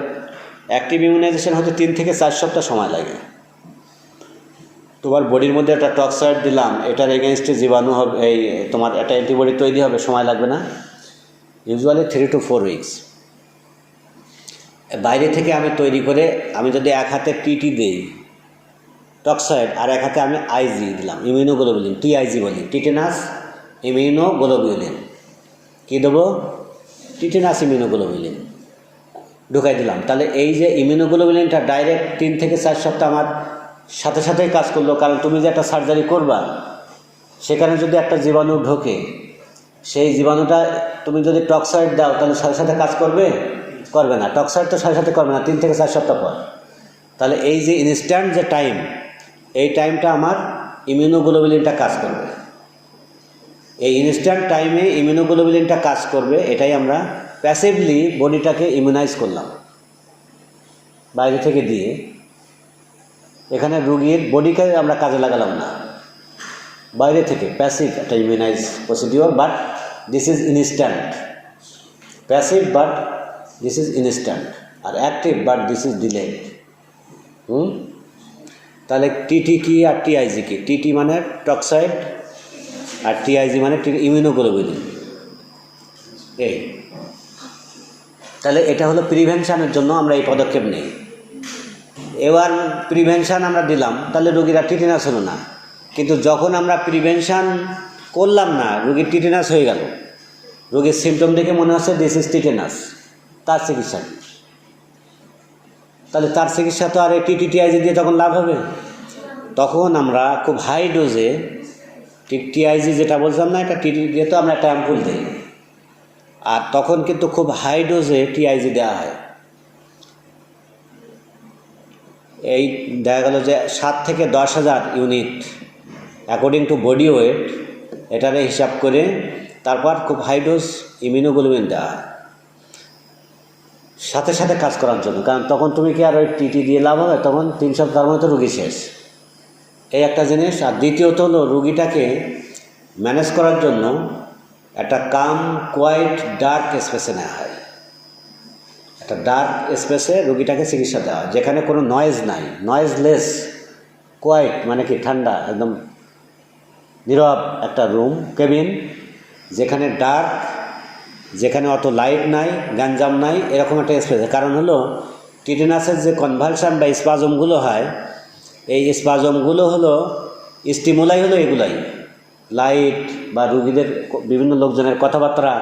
Speaker 1: অ্যাক্টিভ ইমিউনাইজেশন হতে 3 থেকে 4 সপ্তাহ সময় লাগে। তোমার বডির মধ্যে একটা টক্সয়েড দিলাম, এটার এগেনস্টে জীবাণু হবে, এই তোমার একটা অ্যান্টিবডি তৈরি হবে, সময় লাগবে না? Usually 3 to 4 weeks. বাইরে থেকে আমি তৈরি করে আমি যদি এক হাতে টিটি দিই টক্সয়েড আর এক হাতে আমি আইজি দিলাম ইমিউনোগ্লোবুলিন, টিআইজি বলি, টিটেনাস ইমিউনোগ্লোবুলিন, কী দেবো? টিটেনাস ইমিউনোগ্লোবুলিন ঢুকাই দিলাম। তাহলে এই যে ইমিউনোগ্লোবুলিনটা ডাইরেক্ট 3 থেকে 4 সপ্তাহ আমার সাথে সাথেই কাজ করলো। কারণ তুমি যে একটা সার্জারি করবা সেখানে যদি একটা জীবাণু ঢোকে, সেই জীবাণুটা তুমি যদি টক্সয়েড দাও তাহলে সাথে সাথে কাজ করবে? করবে না। টক্সয়েড তো সাথে সাথে করবে না, 3 থেকে 4 সপ্তাহ পর। তাহলে এই যে ইনস্ট্যান্ট যে টাইম, এই টাইমটা আমার ইমিউনোগ্লোবুলিনটা কাজ করবে। এই ইনস্ট্যান্ট টাইমে ইমিউনোগ্লোবুলিনটা কাজ করবে, এটাই আমরা প্যাসিভলি বডিটাকে ইমিউনাইজ করলাম বাইরে থেকে দিয়ে। এখানে রুগীর বডিকে আমরা কাজে লাগালাম না, বাইরে থেকে প্যাসিভ একটা immunise procedure, but this is instant. Passive but this is instant, আর active but this is delayed. তাহলে টিটি কি আর টিআইজি কি? টিটি মানে টক্সাইড আর টিআইজি মানে ইমিউনোগ্লোবুলিন। এই তাহলে এটা হলো প্রিভেনশানের জন্য আমরা এই পদক্ষেপ নিই। এবার প্রিভেনশান আমরা দিলাম, তাহলে রোগীরা টিটেনাস হলো না। কিন্তু যখন আমরা প্রিভেনশান করলাম না, রোগীর টিটেনাস হয়ে গেল, রোগীর সিমটম দেখে মনে হচ্ছে দিস ইজ টিটেনাস, তার চিকিৎসা কী? তাহলে তার চিকিৎসা তো আর এই টিআইজি দিয়ে তখন লাভ হবে? তখন আমরা খুব হাই ডোজে টিআইজি যেটা বলছিলাম না, এটা টিটি দিয়ে তো আমরা একটা অ্যাম্পুল দিই, আর তখন কিন্তু খুব হাই ডোজে টিআইজি দেওয়া হয়। এই দেখা গেল যে 7 থেকে 10,000 unit according to body weight, এটারে হিসাব করে তারপর খুব হাই ডোজ ইমিউনোগ্লোবুলিন দেওয়া হয় সাথে সাথে কাজ করার জন্য। কারণ তখন তুমি কি আর ওই টিটি দিয়ে লাভ হবে? তখন 3 সপ্তাহের মধ্যে রুগী শেষ, এই একটা জিনিস। আর দ্বিতীয়ত হলো রুগীটাকে ম্যানেজ করার জন্য একটা কাম কোয়াইট ডার্ক স্পেসে নেওয়া হয়। একটা ডার্ক স্পেসে রুগীটাকে চিকিৎসা দেওয়া হয়, যেখানে কোনো নয়েজ নাই, নয়েজলেস, কোয়াইট মানে কি ঠান্ডা, একদম নীরব একটা রুম, কেবিন, যেখানে ডার্ক, যেখানে অত লাইট নাই, গ্যাঞ্জাম নাই, এরকম একটা স্পেসে। কারণ হলো টিটেনাসের যে কনভালশন বা স্পাজমগুলো হয়, এই স্পাজমগুলো হলো স্টিমুলাই হলো এগুলাই, লাইট বা রুগীদের বিভিন্ন লোকজনের কথাবার্তা,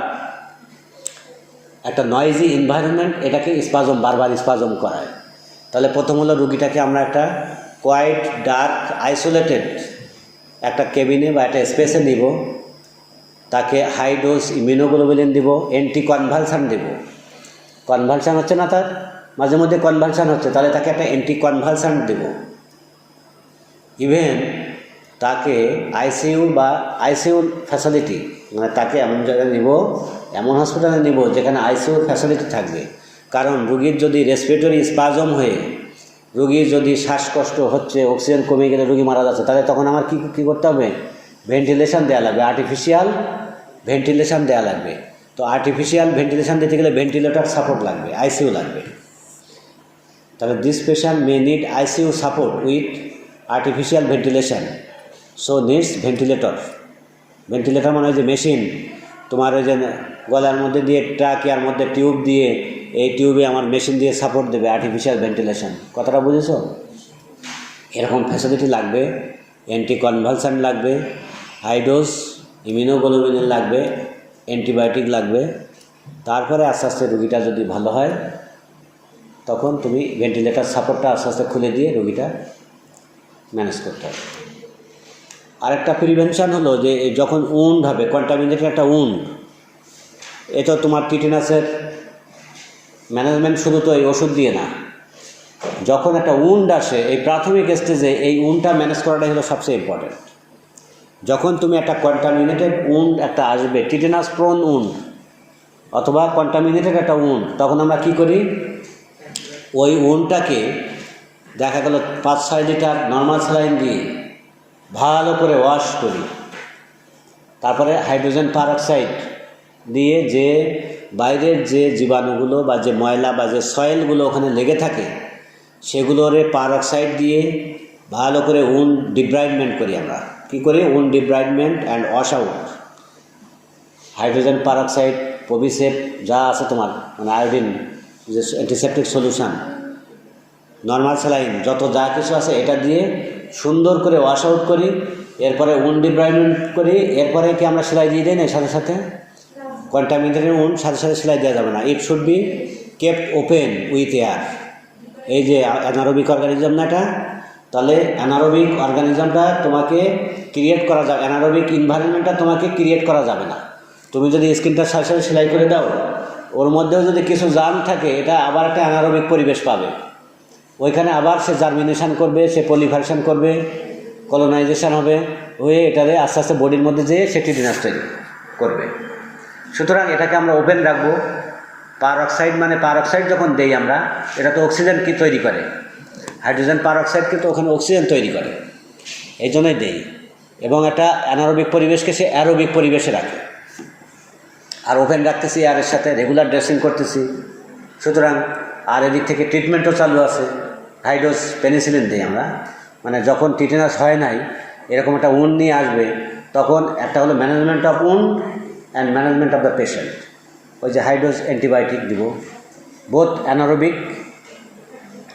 Speaker 1: একটা নয়েজি এনভায়রনমেন্ট, এটাকে স্পাজম বারবার স্পাজম করায়। তাহলে প্রথম হলো রুগীটাকে আমরা একটা কোয়াইট ডার্ক আইসোলেটেড একটা কেবিনে বা একটা স্পেসে নিব, তাকে হাই ডোজ ইমিউনোগ্লোবুলিন দিব, অ্যান্টি কনভালশান দেব। কনভালশান হচ্ছে না তার, মাঝে মধ্যে কনভালশান হচ্ছে, তাহলে তাকে একটা অ্যান্টি কনভালশান দেব। ইভেন তাকে আইসিইউ বা আইসিইউ ফ্যাসিলিটি, মানে তাকে এমন জায়গায় নিব, এমন হসপিটালে নিব যেখানে আইসিইউ ফ্যাসিলিটি থাকবে। কারণ রুগীর যদি রেসপিরেটরি স্পাজম হয়ে রুগীর যদি শ্বাসকষ্ট হচ্ছে, অক্সিজেন কমে গেলে রুগী মারা যাচ্ছে, তাহলে তখন আমার কী করতে হবে? ভেন্টিলেশন দেওয়া লাগবে, আর্টিফিশিয়াল ভেন্টিলেশন দেওয়া লাগবে। তো আর্টিফিশিয়াল ভেন্টিলেশন দিতে গেলে ভেন্টিলেটর সাপোর্ট লাগবে, আইসিইউ লাগবে। তাহলে this patient may need ICU support with artificial ventilation, so needs ventilator. Ventilator মানে যে মেশিন, তোমার ওই যে গলার মধ্যে দিয়ে ট্রাকিয়ার মধ্যে টিউব দিয়ে, এই টিউবে আমার মেশিন দিয়ে সাপোর্ট দেবে, আর্টিফিশিয়াল ভেন্টিলেশন। কথাটা বুঝেছো? এরকম ফ্যাসিলিটি লাগবে, অ্যান্টি কনভালশান লাগবে, হাই ডোজ ইমিউনোগ্লোবুলিন লাগবে, অ্যান্টিবায়োটিক লাগবে। তারপরে আস্তে আস্তে রুগীটা যদি ভালো হয়, তখন তুমি ভেন্টিলেটর সাপোর্টটা আস্তে আস্তে খুলে দিয়ে রুগীটা ম্যানেজ করতে হবে। আরেকটা প্রিভেনশান হলো যে যখন উন্ড হবে, কন্টামিনেটেড একটা উন্ড, এ তো তোমার টিটেনাসের ম্যানেজমেন্ট শুধু তো এই ওষুধ দিয়ে না। যখন একটা উন্ড আসে, এই প্রাথমিক স্টেজে এই উন্ডটা ম্যানেজ করাটাই হলো সবচেয়ে ইম্পর্টেন্ট। যখন তুমি একটা কন্টামিনেটেড উন্ড একটা আসবে, টিটেনাস প্রোন উন্ড অথবা কন্টামিনেটেড একটা উন্ড, তখন আমরা কি করি? ওই উন্ডটাকে দেখা গেল 5-6 লিটার নর্মাল স্যালাইন দিয়ে ভালো করে ওয়াশ করি, তারপরে হাইড্রোজেন পারঅক্সাইড দিয়ে যে বাইরের যে জীবাণুগুলো বা যে ময়লা বা যে সয়েলগুলো ওখানে লেগে থাকে, সেগুলোরে পারঅক্সাইড দিয়ে ভালো করে উন্ড ডিব্রাইডমেন্ট করি। আমরা কী করি? Wound debridement and wash out. Hydrogen peroxide, পবিসেপ যা আছে তোমার, মানে আয়োডিন যে অ্যান্টিসেপটিক সলিউশন, নর্মাল স্যালাইন, যত যা কিছু আছে, এটা দিয়ে সুন্দর করে ওয়াশ আউট করি। এরপরে উন্ড ডিব্রাইডমেন্ট করি। এরপরে কি আমরা সেলাই দিয়ে দিই না সাথে সাথে? কন্টামিনেটেড উন্ড সাথে সাথে সেলাই দেওয়া যাবে না। It should be kept open with air. এই যে অ্যানারোবিক অর্গানিজম না এটা, তাহলে অ্যানারোবিক অর্গানিজমটা তোমাকে ক্রিয়েট করা যাবে, অ্যানারোবিক এনভায়রনমেন্টটা তোমাকে ক্রিয়েট করা যাবে না। তুমি যদি স্কিনটা সাথে সাথে সেলাই করে দাও, ওর মধ্যেও যদি কিছু জার্ম থাকে, এটা আবার একটা অ্যানারোবিক পরিবেশ পাবে। ওইখানে আবার সে জার্মিনেশন করবে, সে পলিফারেশন করবে, কলোনাইজেশন হবে, হয়ে এটারে আস্তে আস্তে বডির মধ্যে যেয়ে সে টিটেনাস তৈরি করবে। সুতরাং এটাকে আমরা ওপেন রাখবো। পারঅক্সাইড মানে পারঅক্সাইড যখন দেই আমরা, এটা তো অক্সিজেন কি তৈরি করে, হাইড্রোজেন পারঅক্সাইড কিন্তু ওখানে অক্সিজেন তৈরি করে, এই জন্যই দেই। এবং একটা অ্যানারোবিক পরিবেশকে সে অ্যারোবিক পরিবেশে রাখে। আর ওপেন রাখতেছি, আর এর সাথে রেগুলার ড্রেসিং করতেছি। সুতরাং আর এদিক থেকে ট্রিটমেন্টও চালু আছে। হাই ডোজ পেনিসিলিন দিই আমরা, মানে যখন টিটেনাস হয় নাই, এরকম একটা উন্ড নিয়ে আসবে, তখন একটা হলো management of wound and management of the patient. ওই যে হাই ডোজ অ্যান্টিবায়োটিক দিব, বোথ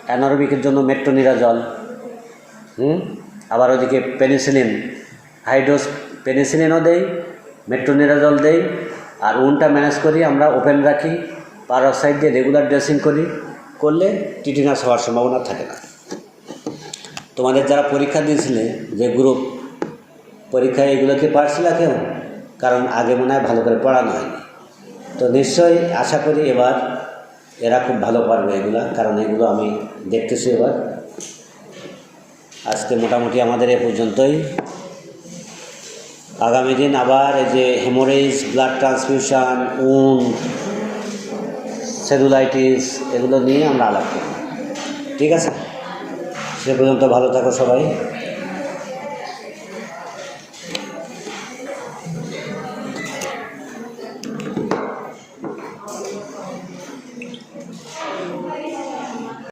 Speaker 1: অ্যানারোবিকের জন্য মেট্রোনিরাজল, আবার ওইদিকে পেনিসিলিন, হাই ডোজ পেনিসিলিনও দেই, মেট্রোনিরাজল দেই। আর উনটা ম্যানেজ করি আমরা, ওপেন রাখি, পারঅক্সাইড দিয়ে রেগুলার ড্রেসিং করলে টিটেনাস হওয়ার সম্ভাবনা থাকে না। তোমাদের যারা পরীক্ষা দিয়েছিলে যে গ্রুপ পরীক্ষায়, এগুলোকে পারছিল কেউ? কারণ আগে মনে হয় ভালো করে পড়ানো হয়নি। তো নিশ্চয়ই আশা করি এবার এরা খুব ভালো পারবে এগুলা, কারণ এগুলো আমি দেখতেছি এবার। আজকে মোটামুটি আমাদের এ পর্যন্তই। আগামী দিন আবার এই যে হেমোরেজ, ব্লাড ট্রান্সফিউশন, সেলুলাইটিস, এগুলো নিয়ে আমরা আলাপ করব। ঠিক আছে, সে পর্যন্ত ভালো থাকো সবাই।